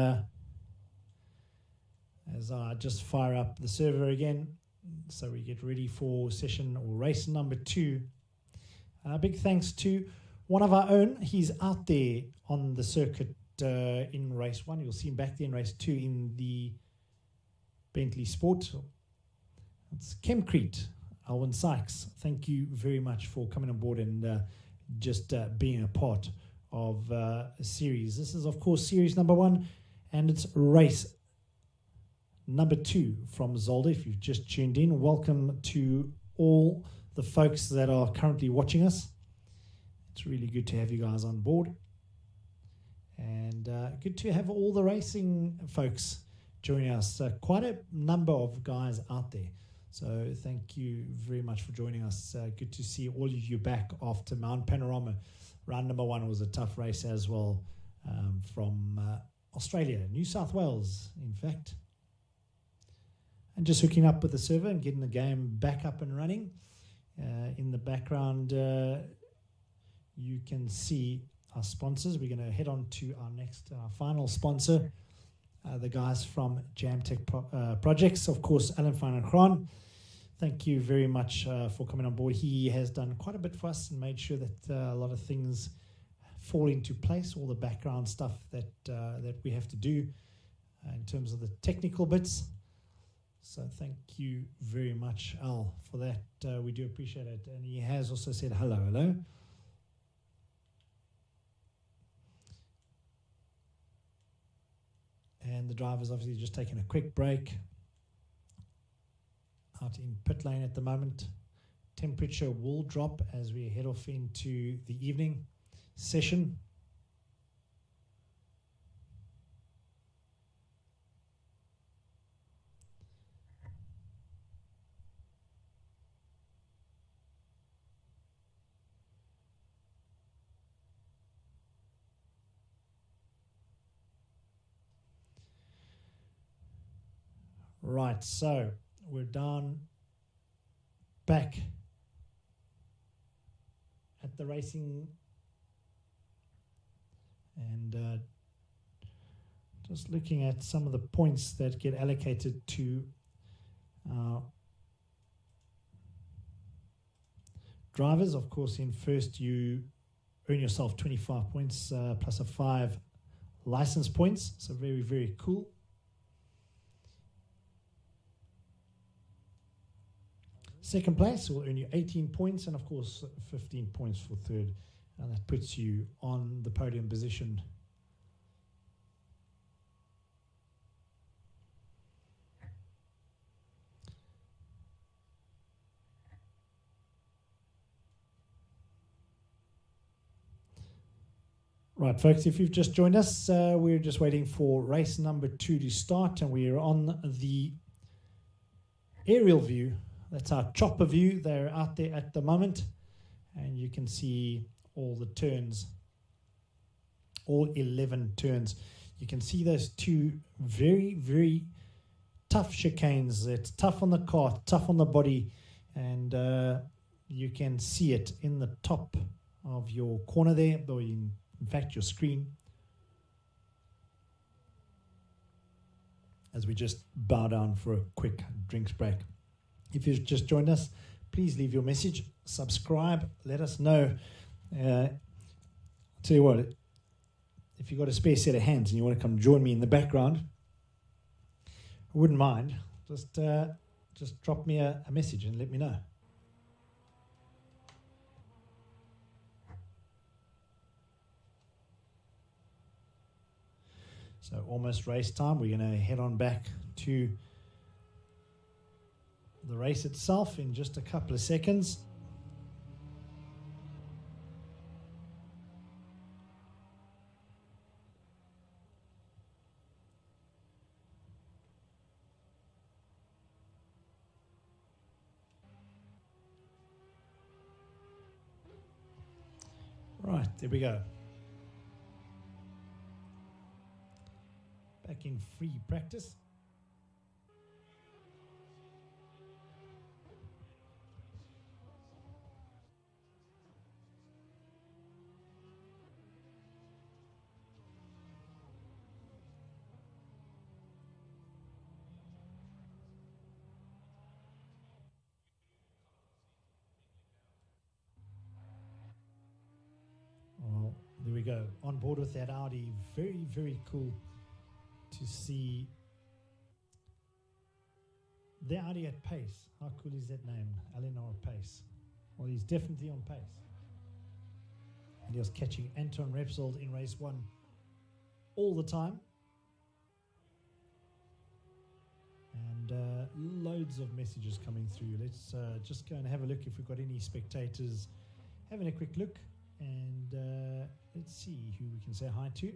as I just fire up the server again, so we get ready for session or race number 2. Big thanks to one of our own. He's out there on the circuit in race 1. You'll see him back there in race 2 in the Bentley Sport. It's Chemcrete, Alwyn Sykes. Thank you very much for coming on board and just being a part of a series. This is, of course, series number 1, and it's race number 2 from Zolder. If you've just tuned in, welcome to all the folks that are currently watching us. It's really good to have you guys on board, and good to have all the racing folks joining us. Quite a number of guys out there, so thank you very much for joining us. Good to see all of you back after Mount Panorama. Round number 1 was a tough race as well, from Australia, New South Wales, in fact. And just hooking up with the server and getting the game back up and running. In the background, you can see our sponsors. We're going to head on to our final sponsor, the guys from Jamtech Projects. Of course, Alan van Graan. Thank you very much for coming on board. He has done quite a bit for us and made sure that a lot of things fall into place, all the background stuff that we have to do in terms of the technical bits. So thank you very much, Al, for that. We do appreciate it. And he has also said hello. And the driver's obviously just taking a quick break. Out in pit lane at the moment. Temperature will drop as we head off into the evening session. Right, so we're down back at the racing and just looking at some of the points that get allocated to drivers. Of course, in first you earn yourself 25 points plus a 5 license points, so very, very cool. Second place will earn you 18 points and, of course, 15 points for third. And that puts you on the podium position. Right, folks, if you've just joined us, we're just waiting for race number 2 to start. And we're on the aerial view. That's our chopper view. They're out there at the moment, and you can see all the turns, all 11 turns. You can see those 2 very, very tough chicanes. It's tough on the car, tough on the body, and you can see it in the top of your corner there, or in fact your screen. As we just bow down for a quick drinks break. If you've just joined us, please leave your message, subscribe, let us know. I'll tell you what, if you've got a spare set of hands and you want to come join me in the background, I wouldn't mind. Just drop me a message and let me know. So almost race time. We're going to head on back to the race itself in just a couple of seconds. Right, there we go. Back in free practice. Well, there we go. On board with that Audi. Very, very cool to see the Audi at pace. How cool is that name? Eleanor Pace. Well, he's definitely on pace. And he was catching Anton Repsold in race 1 all the time. And loads of messages coming through. Let's just go and have a look if we've got any spectators having a quick look. And let's see who we can say hi to.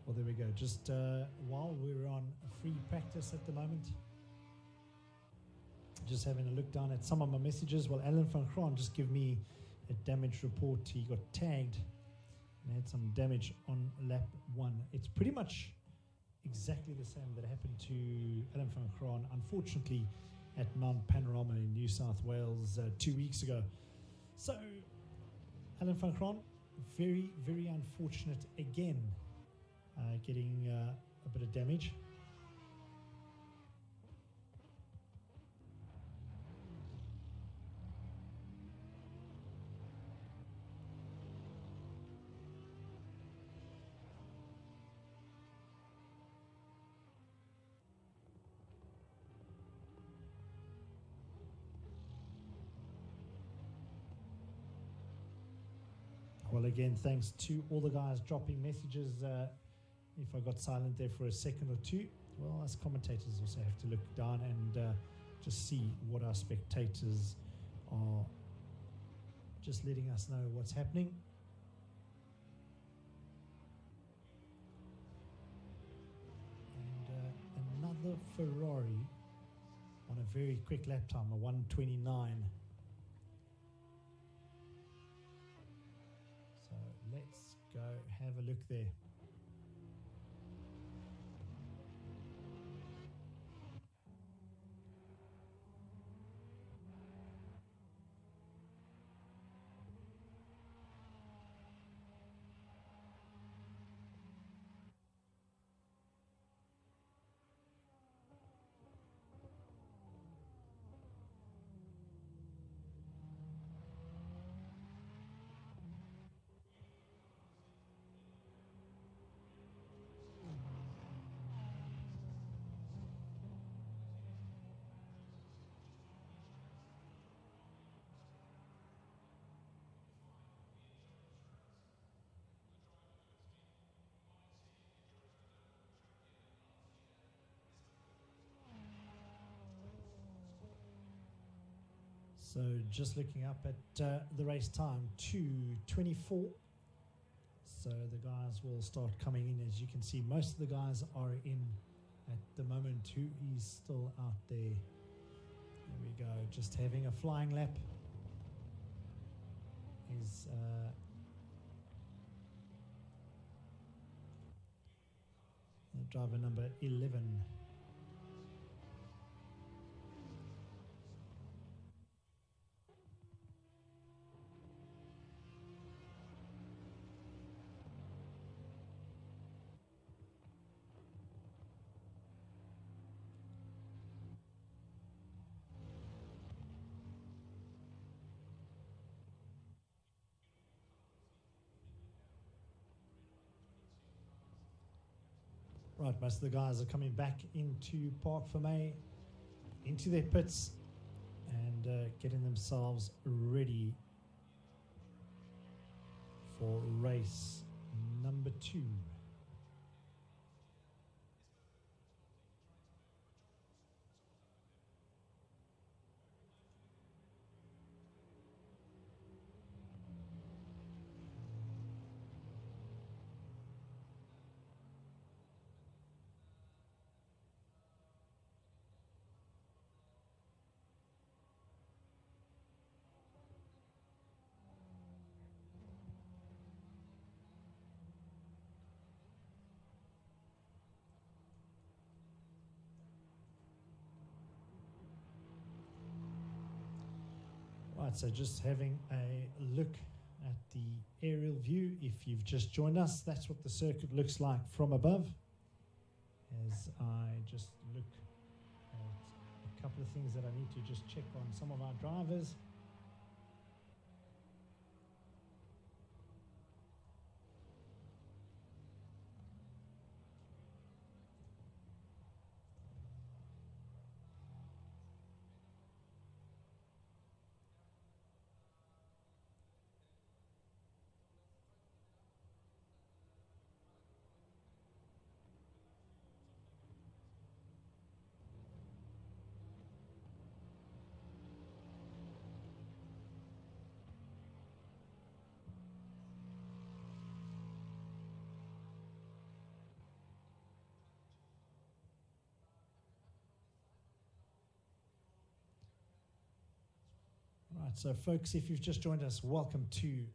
Well, there we go. Just while we're on free practice at the moment, just having a look down at some of my messages. Well, Alan van Graan just gave me a damage report. He got tagged and had some damage on lap 1. It's pretty much exactly the same that happened to Alan van Graan, unfortunately, at Mount Panorama in New South Wales 2 weeks ago. So, Alan van Graan, very, very unfortunate again. Getting a bit of damage. Well, again, thanks to all the guys dropping messages. If I got silent there for a second or two, well, us commentators also have to look down and just see what our spectators are just letting us know what's happening. And another Ferrari on a very quick lap time, a 1:29. So let's go have a look there. So just looking up at the race time, 2:24. So the guys will start coming in. As you can see, most of the guys are in at the moment. Who is still out there? There we go. Just having a flying lap is driver number 11. Right, most of the guys are coming back into Park Fermé, into their pits, and getting themselves ready for race number 2. Right, so just having a look at the aerial view. If you've just joined us, that's what the circuit looks like from above. As I just look at a couple of things that I need to just check on some of our drivers. Right, so folks, if you've just joined us, welcome to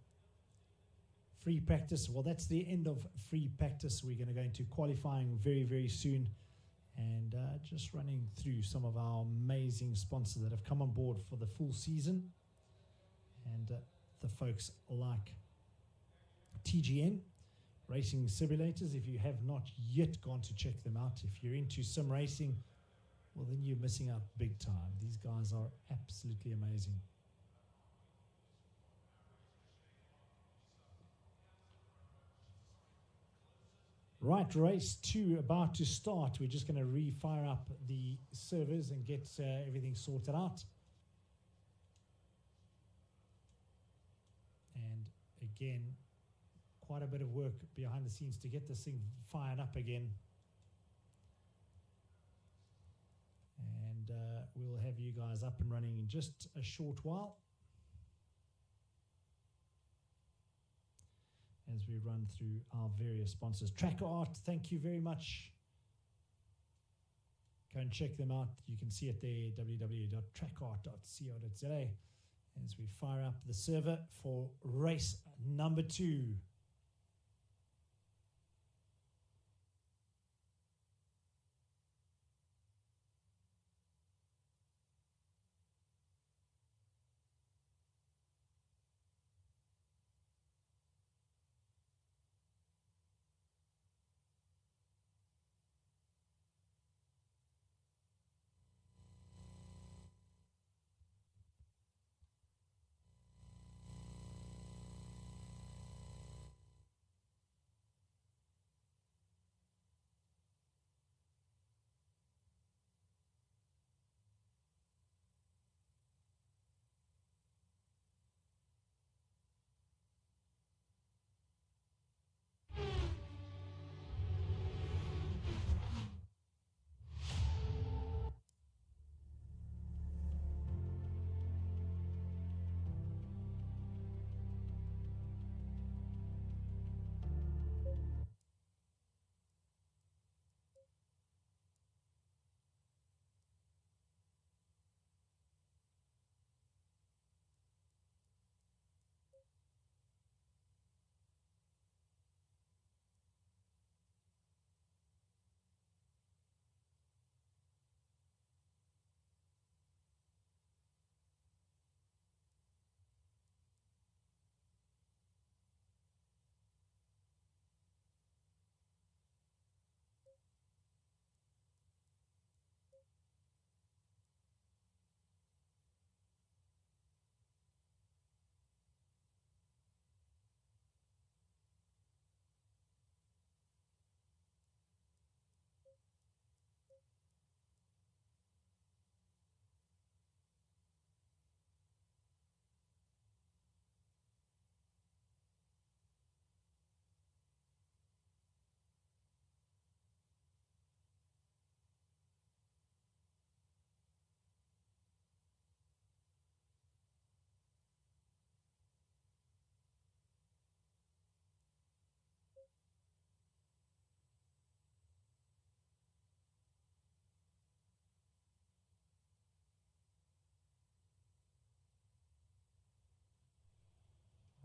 free practice. Well, that's the end of free practice. We're going to go into qualifying very, very soon, and just running through some of our amazing sponsors that have come on board for the full season, and the folks like TGN Racing Simulators. If you have not yet gone to check them out, if you're into sim racing, well, then you're missing out big time. These guys are absolutely amazing. Right, race 2 about to start. We're just going to refire up the servers and get everything sorted out. And again, quite a bit of work behind the scenes to get this thing fired up again. And we'll have you guys up and running in just a short while as we run through our various sponsors. Tracker Art, thank you very much. Go and check them out. You can see it there, www.trackart.co.za, as we fire up the server for race number 2.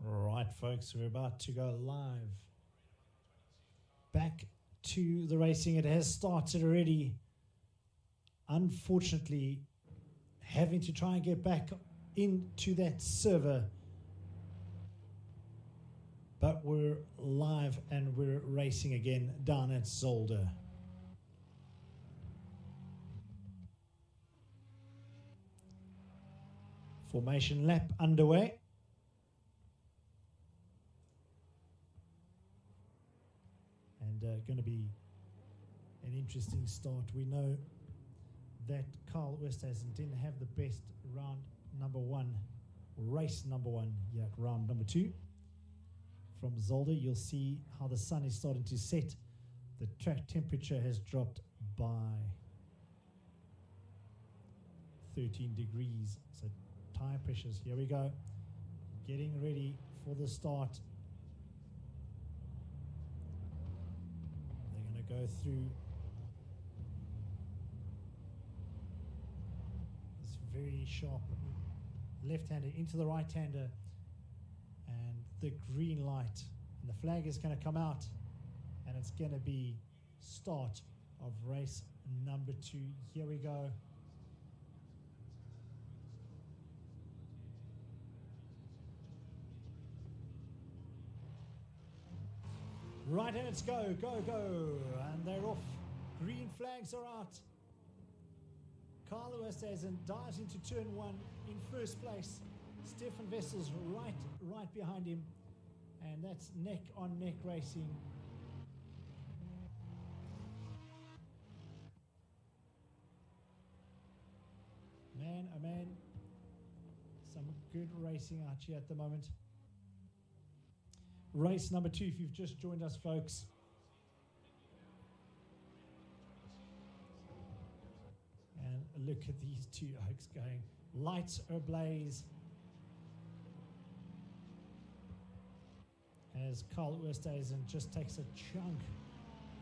Right, folks, we're about to go live. Back to the racing. It has started already. Unfortunately, having to try and get back into that server. But we're live and we're racing again down at Zolder. Formation lap underway. And going to be an interesting start. We know that Carl Oosthuizen didn't have the best round number 1, race number 1, here at round number 2. From Zolder, you'll see how the sun is starting to set. The track temperature has dropped by 13 degrees. So tire pressures, here we go. Getting ready for the start. They're going to go through this very sharp left-hander into the right-hander, and the green light, and the flag is going to come out, and it's going to be start of race number 2. Here we go. Right, and it's go, go, go. And they're off. Green flags are out. Carl Oosthuizen dives into turn 1 in first place. Stefan Vessel's right behind him. And that's neck on neck racing. Man, oh man. Some good racing out here at the moment. race number 2 if you've just joined us, folks. And look at these two oaks going. Lights ablaze. As Carl Oosthuizen just takes a chunk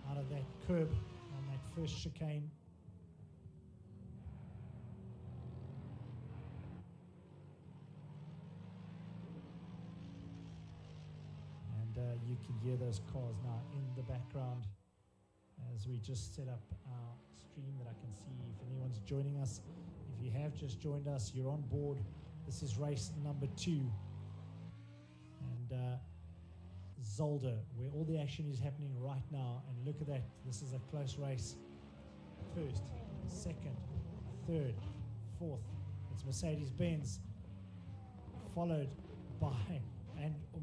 out of that curb on that first chicane. And you can hear those cars now in the background as we just set up our stream that I can see if anyone's joining us. If you have just joined us, you're on board. This is race number 2. And Zolder, where all the action is happening right now. And look at that. This is a close race. First, second, third, fourth. It's Mercedes-Benz. Followed by, and oh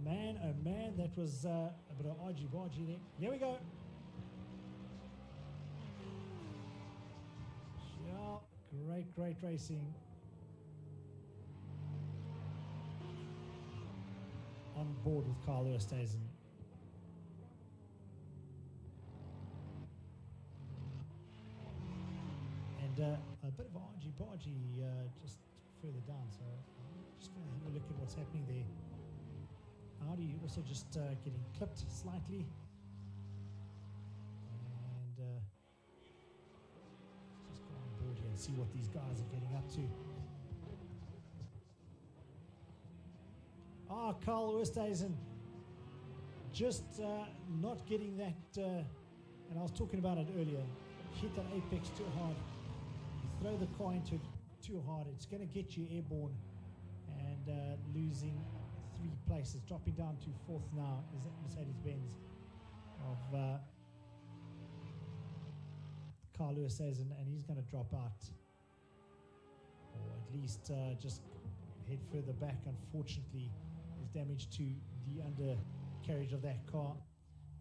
man, that was a bit of argy-bargy there. Here we go. Yeah, great racing. On board with Carl Oosthuizen. And a bit of argy-bargy just further down, so I'm just going to have a look at what's happening there. Audi also just getting clipped slightly. And let's just go on board here and see what these guys are getting up to. Carl Oosthuizen just not getting that, and I was talking about it earlier, hit that apex too hard. You throw the car into it too hard, it's going to get you airborne, and losing 3 places, dropping down to 4th now is that Mercedes-Benz of Carl Oosthuizen, and he's going to drop out, or at least just head further back. Unfortunately, there's damage to the undercarriage of that car,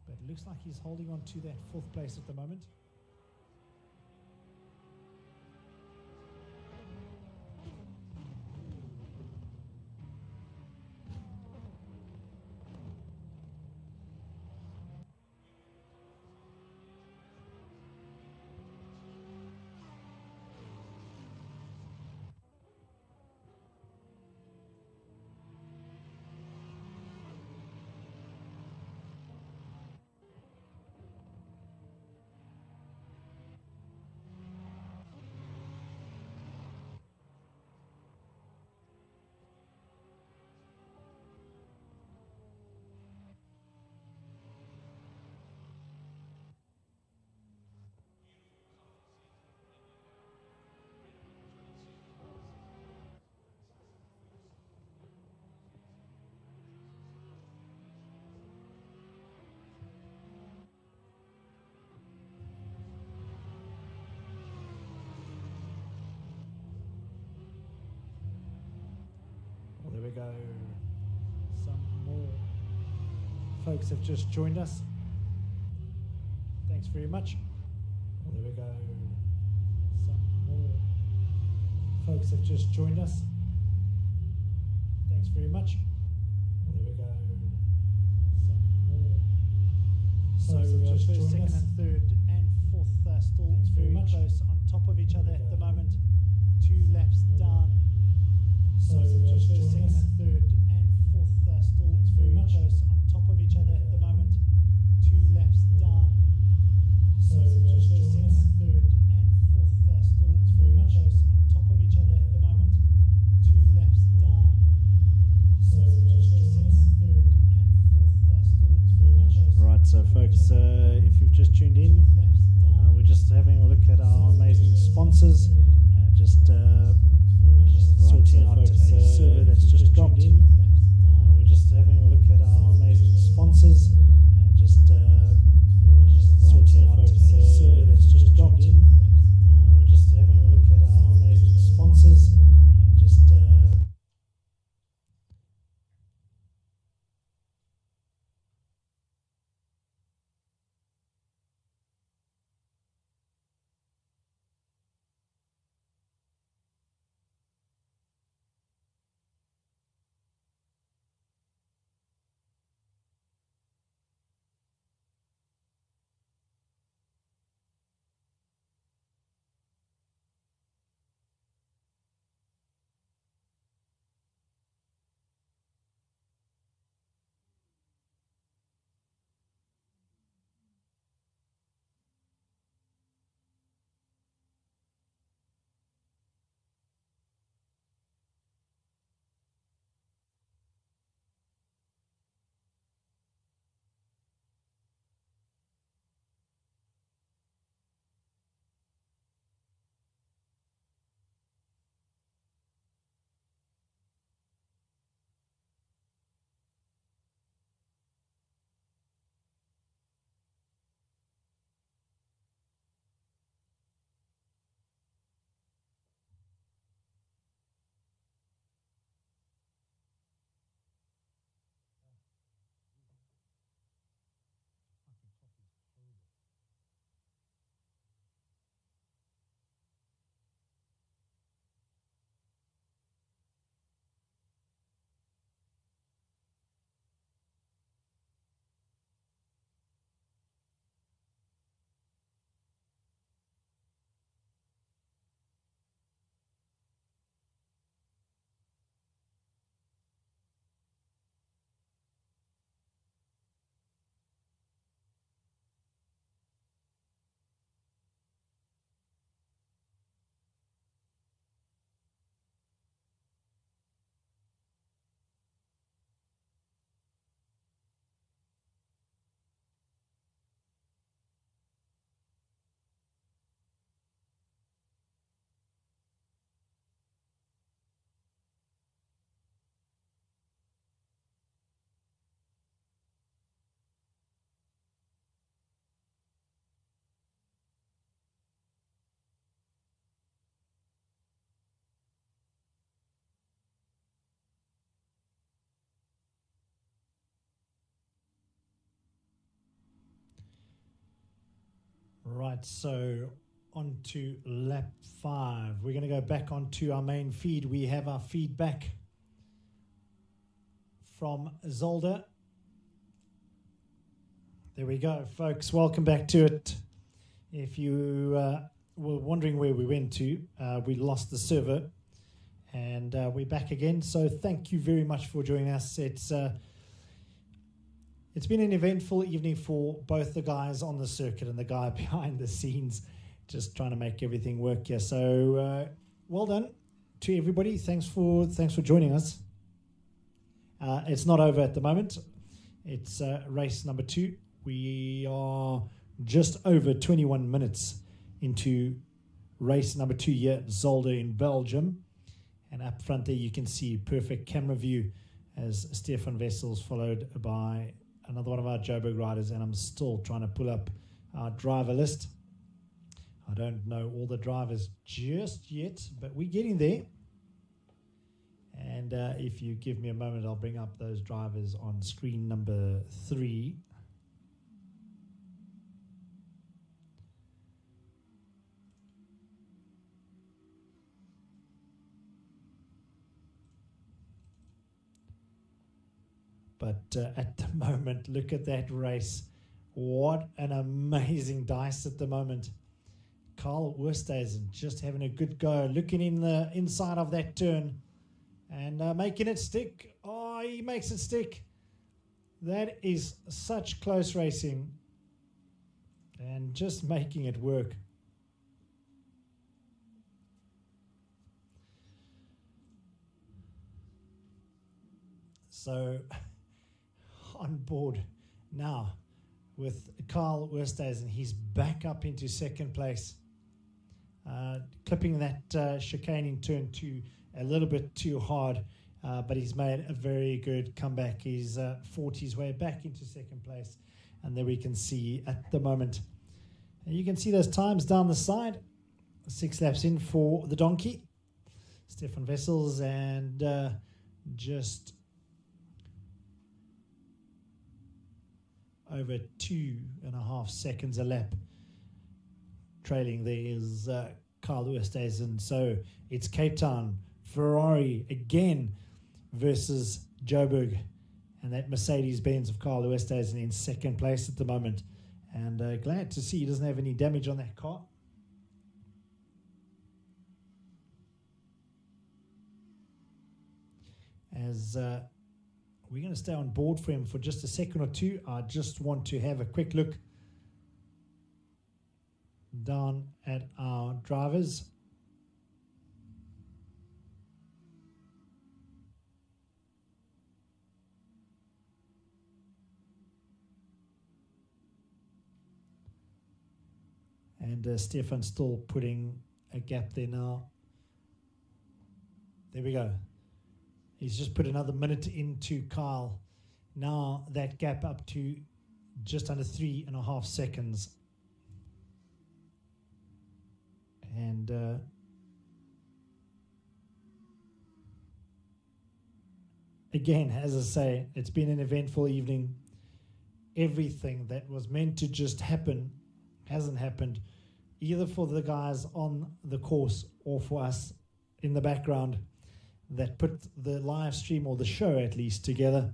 but it looks like he's holding on to that 4th place at the moment. There we go. Some more folks have just joined us. Thanks very much. There we go. Some more folks have just joined us. Thanks very much. There we go. Some more. So first, second, and third, and fourth still very close on top of each other at the moment. 2 laps down. So just first, second, and third, and fourth still very close on top of each other at the moment. 2 laps down. So just first, second, and third, and fourth still very close on top of each other at the moment. 2 laps down. So just first, second, and third, and fourth still very close. Right, so folks, if you've just tuned in, we're just having a look at our amazing sponsors. Just sorting out a server that's just dropped. We're just having a look at our amazing sponsors. Just sorting out a server that's just dropped. We're just having a look at our amazing sponsors. Just Right, so on to lap 5. We're going to go back onto our main feed. We have our feedback from Zolder. There we go, folks. Welcome back to it. If you were wondering where we went to, we lost the server, and we're back again. So thank you very much for joining us. It's been an eventful evening for both the guys on the circuit and the guy behind the scenes, just trying to make everything work here. So well done to everybody. Thanks for joining us. It's not over at the moment. It's race number 2. We are just over 21 minutes into race number 2 here at Zolder in Belgium. And up front there you can see perfect camera view as Stefan Wessels followed by another one of our Joburg riders, and I'm still trying to pull up our driver list. I don't know all the drivers just yet, but we're getting there. And if you give me a moment, I'll bring up those drivers on screen number 3. But at the moment, look at that race. What an amazing dice at the moment. Carl Oosthuizen just having a good go, looking in the inside of that turn and making it stick. Oh, he makes it stick. That is such close racing and just making it work. So on board now with Carl Oosthuizen, he's back up into second place, clipping that chicaning turn 2 a little bit too hard, but he's made a very good comeback. He's fought his way back into second place, and there we can see at the moment, and you can see those times down the side. 6 laps in for the donkey, Stefan Wessels, and just over 2.5 seconds a lap. Trailing there is Carl Oosthuizen. So it's Cape Town, Ferrari again versus Joburg. And that Mercedes-Benz of Carl Oosthuizen in second place at the moment. And glad to see he doesn't have any damage on that car. As we're going to stay on board for him for just a second or two. I just want to have a quick look down at our drivers. And Stefan's still putting a gap there now. There we go. He's just put another minute into Kyle. Now that gap up to just under 3.5 seconds. And again, as I say, it's been an eventful evening. Everything that was meant to just happen hasn't happened, either for the guys on the course or for us in the background that put the live stream, or the show at least, together,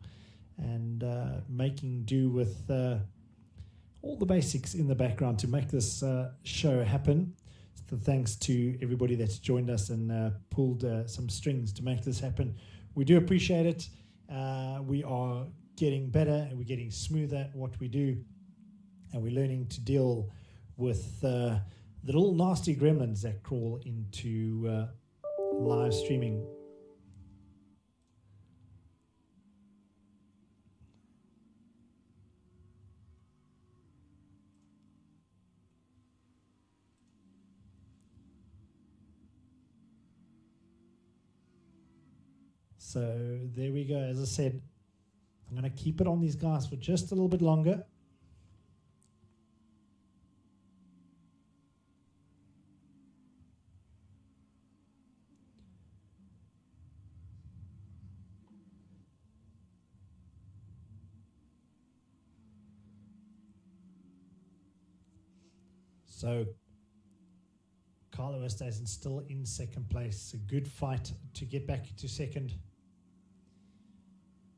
and making do with all the basics in the background to make this show happen. So thanks to everybody that's joined us and pulled some strings to make this happen. We do appreciate it. We are getting better and we're getting smoother at what we do, and we're learning to deal with the little nasty gremlins that crawl into live streaming. So there we go. As I said, I'm going to keep it on these guys for just a little bit longer. So Carlo Oosthuizen still in second place. A good fight to get back to second.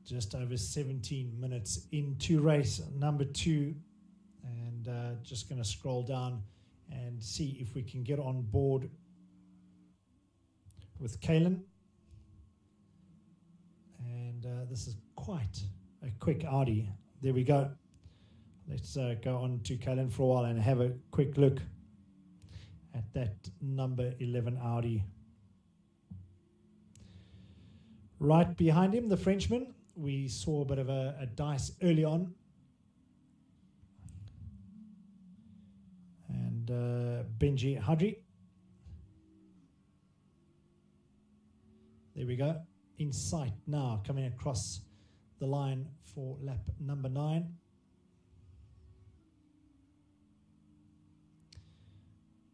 Just over 17 minutes into race number 2. And just going to scroll down and see if we can get on board with Kalen. And this is quite a quick Audi. There we go. Let's go on to Kalen for a while and have a quick look at that number 11 Audi. Right behind him, the Frenchman. We saw a bit of a dice early on. And Benji Hadri. There we go. In sight now, coming across the line for lap number 9.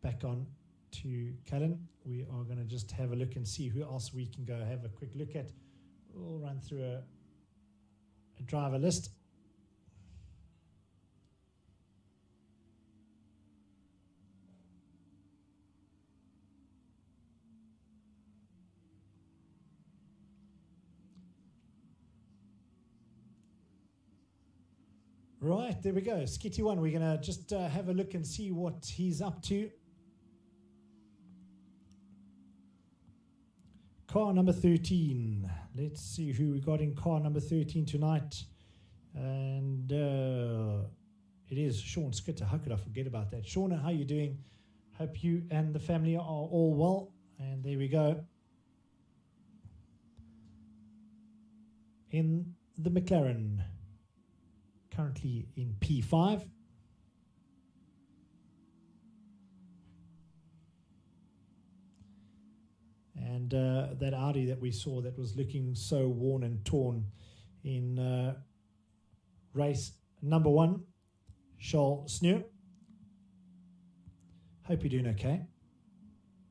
Back on to Callan. We are going to just have a look and see who else we can go have a quick look at. We'll run through a driver list. Right, there we go. Skitty one. We're going to just have a look and see what he's up to. Car number 13. Let's see who we got in car number 13 tonight. And it is Sean Skitter. How could I forget about that? Sean, how are you doing? Hope you and the family are all well. And there we go. In the McLaren. Currently in P5. And that Audi that we saw that was looking so worn and torn in race number 1, Charles Sneur. Hope you're doing okay.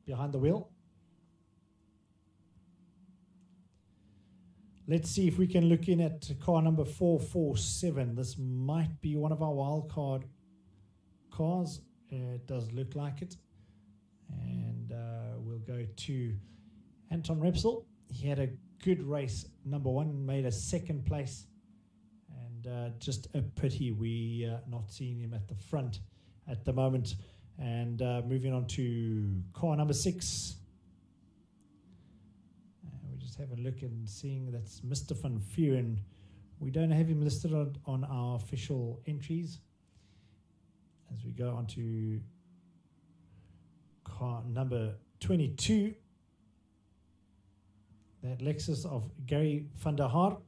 Behind the wheel. Let's see if we can look in at car number 447. This might be one of our wildcard cars. It does look like it. And we'll go to Anton Repsol. He had a good race, number 1, made a second place. And just a pity we not seeing him at the front at the moment. And moving on to car number 6. Have a look and seeing that's Mr. Van Vuren. We don't have him listed on our official entries. As we go on to car number 22, that Lexus of Gary van der Haar.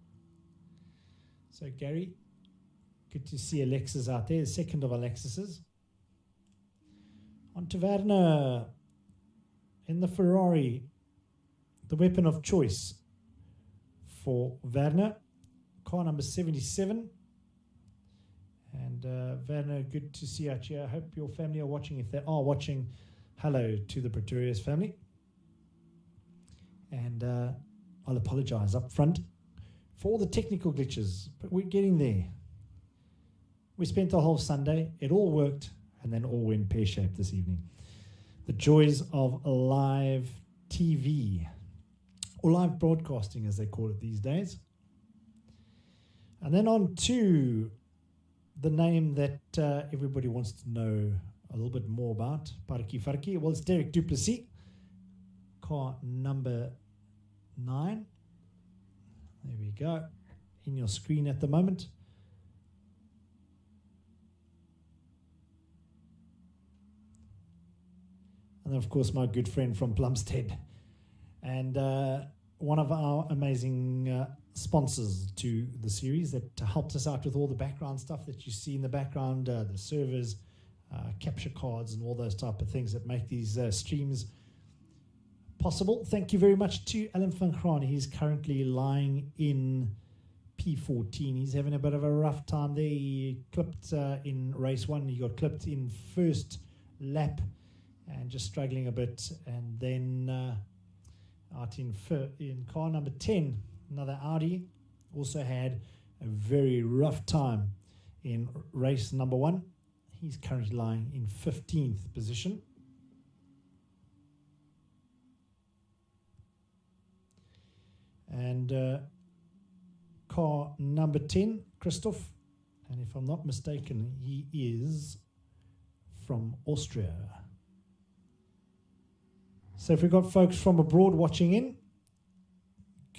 So Gary, good to see a Lexus out there, the second of our Lexuses. On to Werner in the Ferrari. The weapon of choice for Werner, car number 77. And Werner, good to see you out here. I hope your family are watching. If they are watching, hello to the Pretorius family. And I'll apologize up front for all the technical glitches, but we're getting there. We spent the whole Sunday. It all worked, and then all went pear-shaped this evening. The joys of live TV. Or live broadcasting, as they call it these days. And then on to the name that everybody wants to know a little bit more about, Parky Farky. Well, it's Derek Duplessis, car number 9. There we go, in your screen at the moment. And then, of course, my good friend from Plumstead. And one of our amazing sponsors to the series that helped us out with all the background stuff that you see in the background, the servers, capture cards, and all those type of things that make these streams possible. Thank you very much to Alan van Graan. He's currently lying in P14. He's having a bit of a rough time there. He clipped in race 1. He got clipped in first lap and just struggling a bit. And then out in car number 10, another Audi, also had a very rough time in race number 1. He's currently lying in 15th position. And car number 10, Christoph, and if I'm not mistaken, he is from Austria. So if we've got folks from abroad watching in,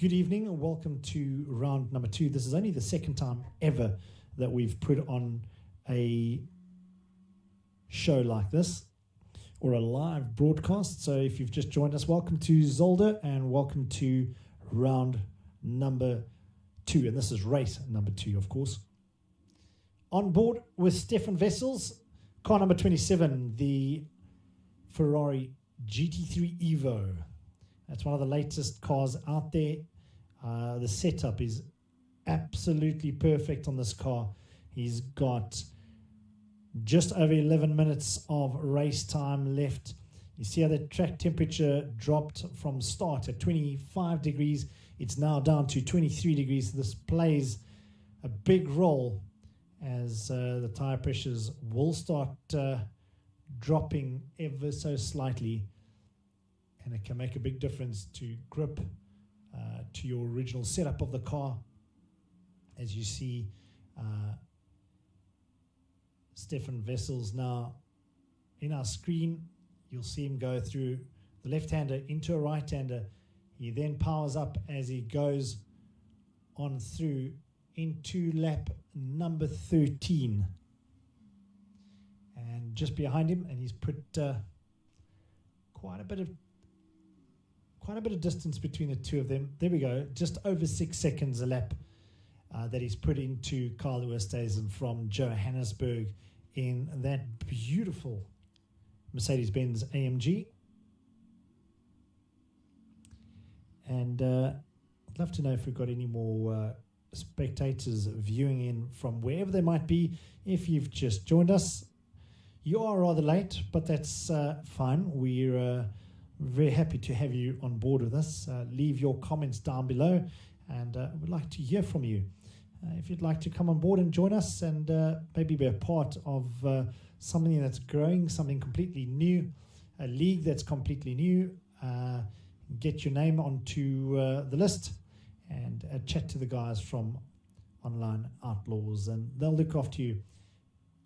good evening and welcome to round number 2. This is only the second time ever that we've put on a show like this or a live broadcast. So if you've just joined us, welcome to Zolder and welcome to round number 2. And this is race number 2, of course. On board with Stefan Wessels, car number 27, the Ferrari GT3 Evo. That's one of the latest cars out there. The setup is absolutely perfect on this car. He's got just over 11 minutes of race time left. You see how the track temperature dropped from start at 25 degrees. It's now down to 23 degrees. This plays a big role as the tire pressures will start dropping ever so slightly. And it can make a big difference to grip, to your original setup of the car. As you see, Stefan Wessels now in our screen. You'll see him go through the left-hander into a right-hander. He then powers up as he goes on through into lap number 13. And just behind him, and he's put quite a bit of distance between the two of them. There we go, just over 6 seconds a lap that he's put into Carl Oosthuizen from Johannesburg in that beautiful Mercedes-Benz AMG. And I'd love to know if we've got any more spectators viewing in from wherever they might be. If you've just joined us, you are rather late, but that's fine. We're very happy to have you on board with us. Leave your comments down below, and we'd like to hear from you. If you'd like to come on board and join us and maybe be a part of something that's growing, something completely new, a league that's completely new, get your name onto the list and chat to the guys from Online Outlaws, and they'll look after you.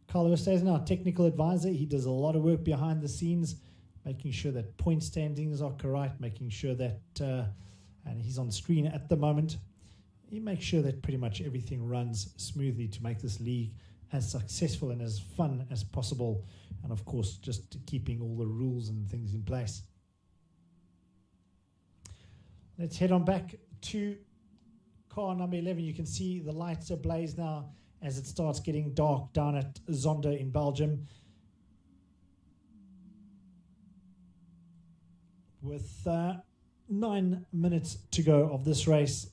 Carl Oosthuizen, our technical advisor, he does a lot of work behind the scenes, making sure that point standings are correct, making sure that, and he's on screen at the moment, he makes sure that pretty much everything runs smoothly to make this league as successful and as fun as possible. And of course, just keeping all the rules and things in place. Let's head on back to car number 11. You can see the lights ablaze now as it starts getting dark down at Zolder in Belgium. With 9 minutes to go of this race.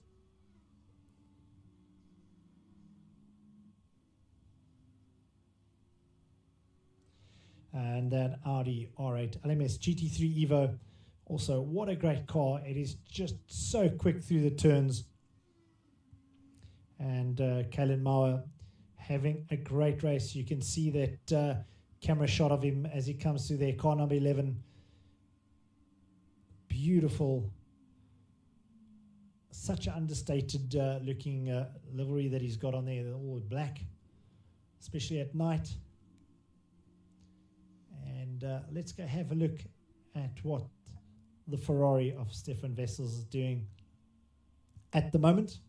And that Audi R8 LMS GT3 Evo. Also, what a great car. It is just so quick through the turns. And Kalen Mauer having a great race. You can see that camera shot of him as he comes through there. Car number 11. Beautiful. Such an understated looking livery that he's got on there. They're all black, especially at night. And let's go have a look at what the Ferrari of Stefan Wessels is doing at the moment.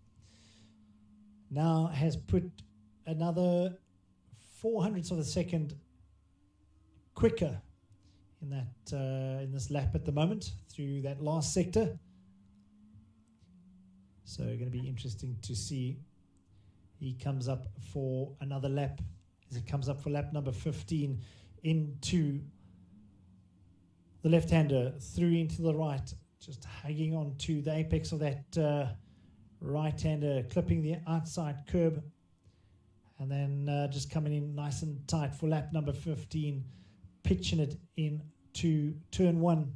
Now has put another 0.04 of a second quicker in that in this lap at the moment through that last sector. So going to be interesting to see. He comes up for another lap as it comes up for lap number 15 into the left-hander, through into the right, just hanging on to the apex of that right-hander, clipping the outside curb, and then just coming in nice and tight for lap number 15, pitching it into turn 1.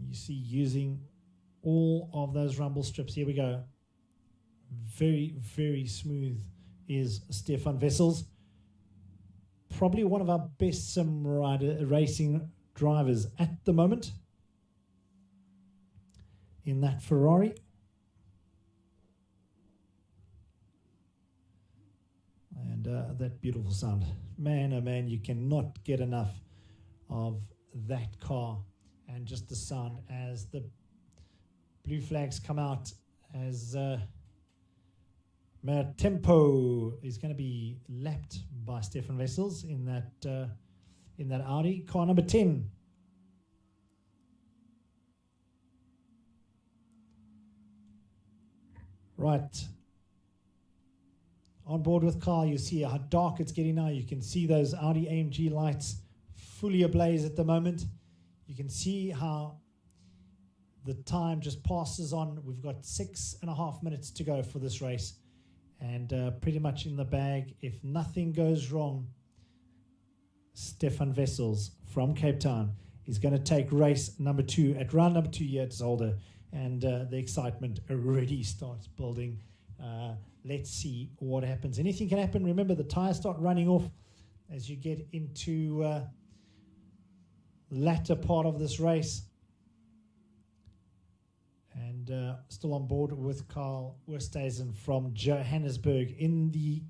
You see using all of those rumble strips. Here we go. Very, very smooth is Stefan Wessels. Probably one of our best sim racing drivers at the moment in that Ferrari. And that beautiful sound. Man, oh man, you cannot get enough of that car. And just the sound as the blue flags come out, as Tempo is going to be lapped by Stefan Wessels in that Audi. Car number 10. Right. On board with car, you see how dark it's getting now. You can see those Audi AMG lights fully ablaze at the moment. You can see how the time just passes on. We've got 6.5 minutes to go for this race. And pretty much in the bag, if nothing goes wrong, Stefan Wessels from Cape Town is going to take race number 2 at round number 2 here at Zolder. And the excitement already starts building. Let's see what happens. Anything can happen. Remember, the tires start running off as you get into latter part of this race. And still on board with Carl Westhuizen from Johannesburg in the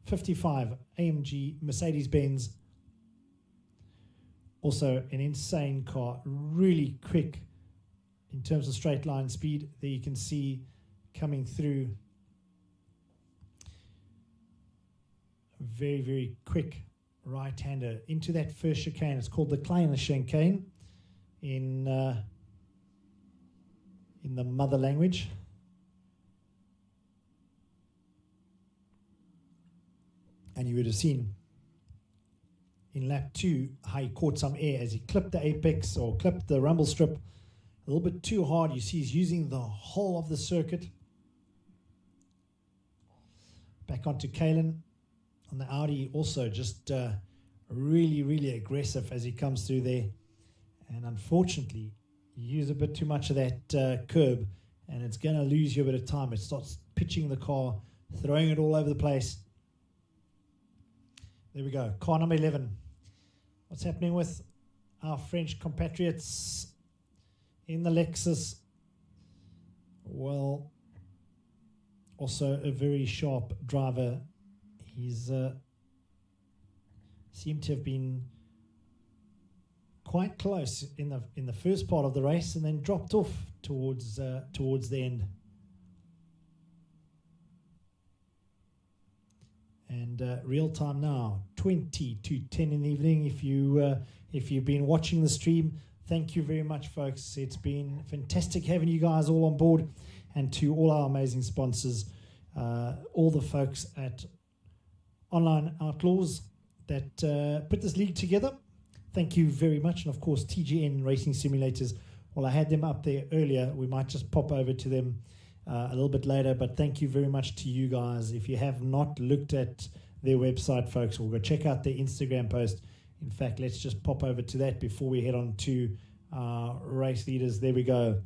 55 AMG Mercedes-Benz. Also an insane car, really quick in terms of straight line speed. There you can see coming through. Very, very quick right-hander into that first chicane. It's called the Kleine chicane in the mother language. And you would have seen in lap 2 how he caught some air as he clipped the apex or clipped the rumble strip a little bit too hard. You see he's using the whole of the circuit. Back onto Kalen on the Audi, also just really, really aggressive as he comes through there. And unfortunately, you use a bit too much of that curb, and it's going to lose you a bit of time. It starts pitching the car, throwing it all over the place. There we go. Car number 11. What's happening with our French compatriots in the Lexus? Well, also a very sharp driver. He's seemed to have been quite close in the first part of the race, and then dropped off towards the end. And real time now, 20 to 10 in the evening. If you've been watching the stream, thank you very much, folks. It's been fantastic having you guys all on board, and to all our amazing sponsors, all the folks at Online Outlaws that put this league together. Thank you very much. And of course, TGN Racing Simulators. Well, I had them up there earlier. We might just pop over to them a little bit later. But thank you very much to you guys. If you have not looked at their website, folks, we'll go check out their Instagram post. In fact, let's just pop over to that before we head on to race leaders. There we go.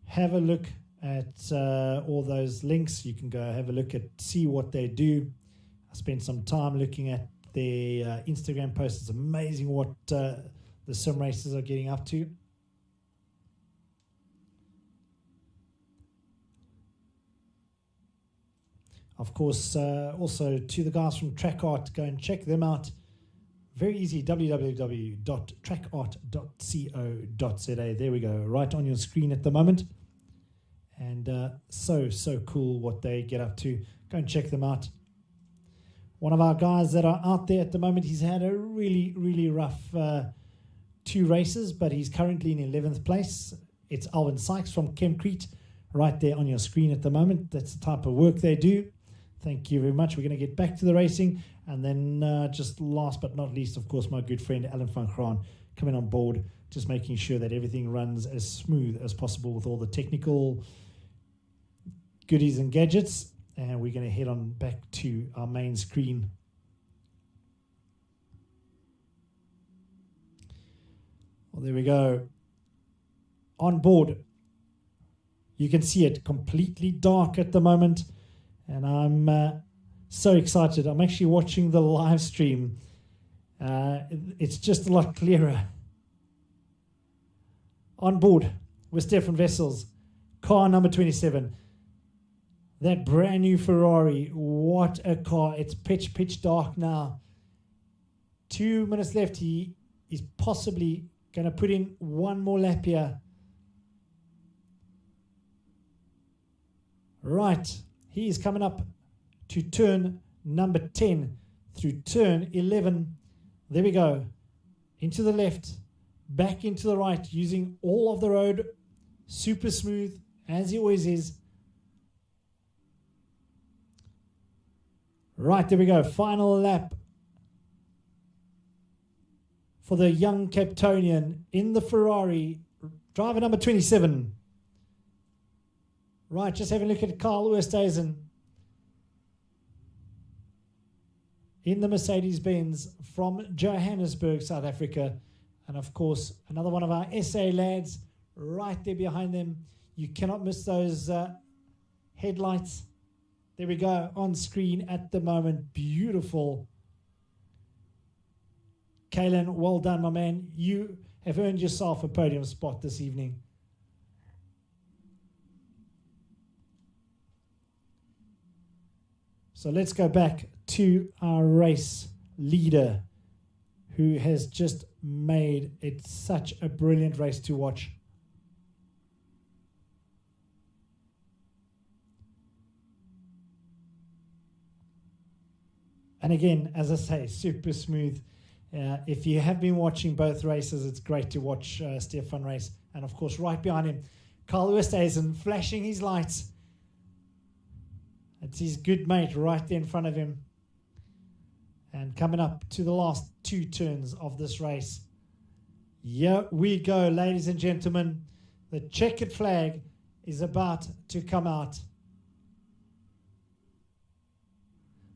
Have a look at all those links. You can go have a look at, see what they do. I spent some time looking at their Instagram posts. It's amazing what the sim racers are getting up to. Of course, also to the guys from Track Art, go and check them out. Very easy, www.trackart.co.za. There we go, right on your screen at the moment. And so cool what they get up to. Go and check them out. One of our guys that are out there at the moment, he's had a really, really rough 2 races, but he's currently in 11th place. It's Alvin Sykes from Chemcrete, right there on your screen at the moment. That's the type of work they do. Thank you very much. We're going to get back to the racing. And then just last but not least, of course, my good friend Alan van Graan coming on board, just making sure that everything runs as smooth as possible with all the technical goodies and gadgets. And we're going to head on back to our main screen. Well, there we go. On board, you can see it completely dark at the moment. And I'm So excited. I'm actually watching the live stream. It's just a lot clearer. On board with Stefan Wessels, car number 27. That brand new Ferrari. What a car. It's pitch dark now. 2 minutes left. He is possibly going to put in one more lap here. Right. He is coming up to turn number 10 through turn 11. There we go. Into the left. Back into the right. Using all of the road. Super smooth. As he always is. Right. There we go. Final lap. For the young Capetonian in the Ferrari, driver number 27. Right, just having a look at Carl Oosthuizen in the Mercedes-Benz from Johannesburg, South Africa. And of course, another one of our SA lads right there behind them. You cannot miss those headlights. There we go, on screen at the moment. Beautiful. Kalen, well done, my man. You have earned yourself a podium spot this evening. So let's go back to our race leader who has just made it such a brilliant race to watch. And again, as I say, super smooth. If you have been watching both races, it's great to watch Stefan race. And of course, right behind him, Carl Oosthuizen flashing his lights. It's his good mate right there in front of him. And coming up to the last 2 turns of this race. Here we go, ladies and gentlemen. The checkered flag is about to come out.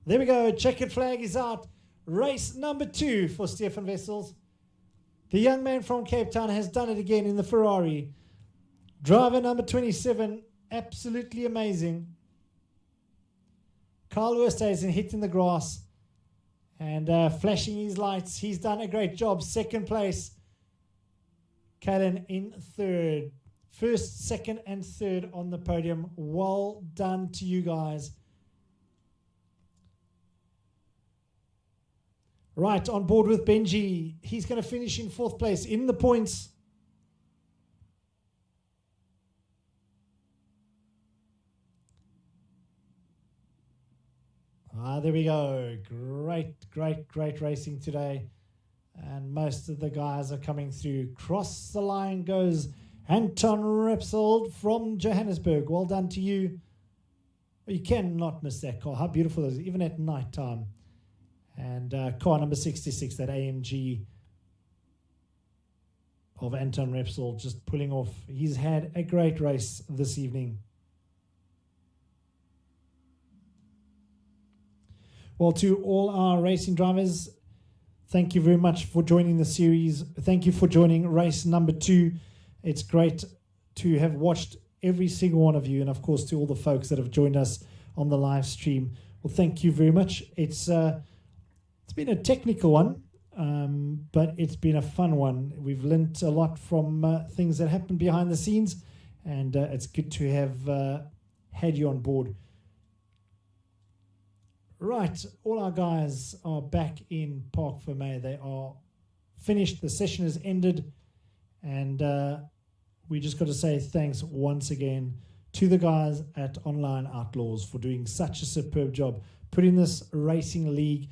There we go, checkered flag is out. Race number 2 for Stefan Wessels. The young man from Cape Town has done it again in the Ferrari. Driver number 27, absolutely amazing. Carl Oosthuizen hitting the grass and flashing his lights. He's done a great job. Second place. Kalen in third. First, second, and third on the podium. Well done to you guys. Right, on board with Benji. He's going to finish in 4th place in the points. There we go. Great racing today. And most of the guys are coming through. Cross the line goes Anton Repsold from Johannesburg. Well done to you. You cannot miss that car. How beautiful is it, even at night time. And car number 66, that AMG of Anton Repsold just pulling off. He's had a great race this evening. Well, to all our racing drivers, thank you very much for joining the series. Thank you for joining race number 2. It's great to have watched every single one of you. And, of course, to all the folks that have joined us on the live stream. Well, thank you very much. It's been a technical one, but it's been a fun one. We've learnt a lot from things that happen behind the scenes, and it's good to have had you on board. Right, all our guys are back in Park Fermé. They are finished. The session has ended, and we just got to say thanks once again to the guys at Online Outlaws for doing such a superb job, putting this racing league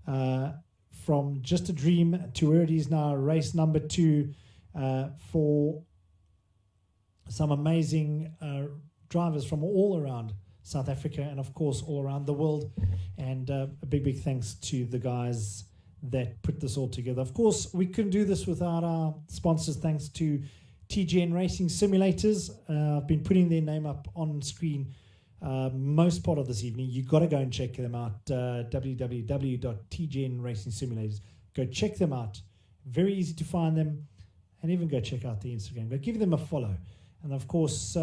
from just a dream to where it is now, race number 2 for some amazing drivers from all around South Africa and, of course, all around the world. And a big thanks to the guys that put this all together. Of course, we couldn't do this without our sponsors. Thanks to TGN Racing Simulators. I've been putting their name up on screen most part of this evening. You've got to go and check them out. www.TGN Racing Simulators. Go check them out. Very easy to find them. And even go check out the Instagram. Go give them a follow. And, of course,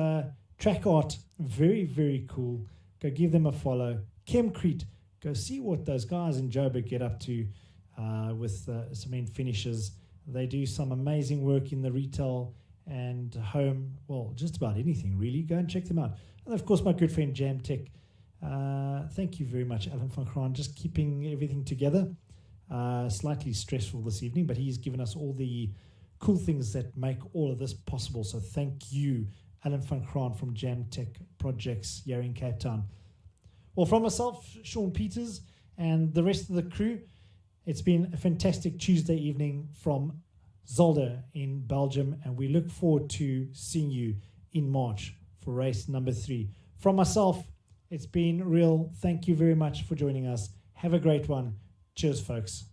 Track Art, very cool. Go give them a follow. Chemcrete, go see what those guys in Joburg get up to with cement finishes. They do some amazing work in the retail and home, well, just about anything really. Go and check them out. And of course, my good friend Jam Tech. Thank you very much, Alan van Graan, just keeping everything together. Slightly stressful this evening, but he's given us all the cool things that make all of this possible. So thank you, Alan van Graan from Jam Tech Projects here in Cape Town. Well, from myself, Sean Peters, and the rest of the crew, it's been a fantastic Tuesday evening from Zolder in Belgium, and we look forward to seeing you in March for race number 3. From myself, it's been real. Thank you very much for joining us. Have a great one. Cheers, folks.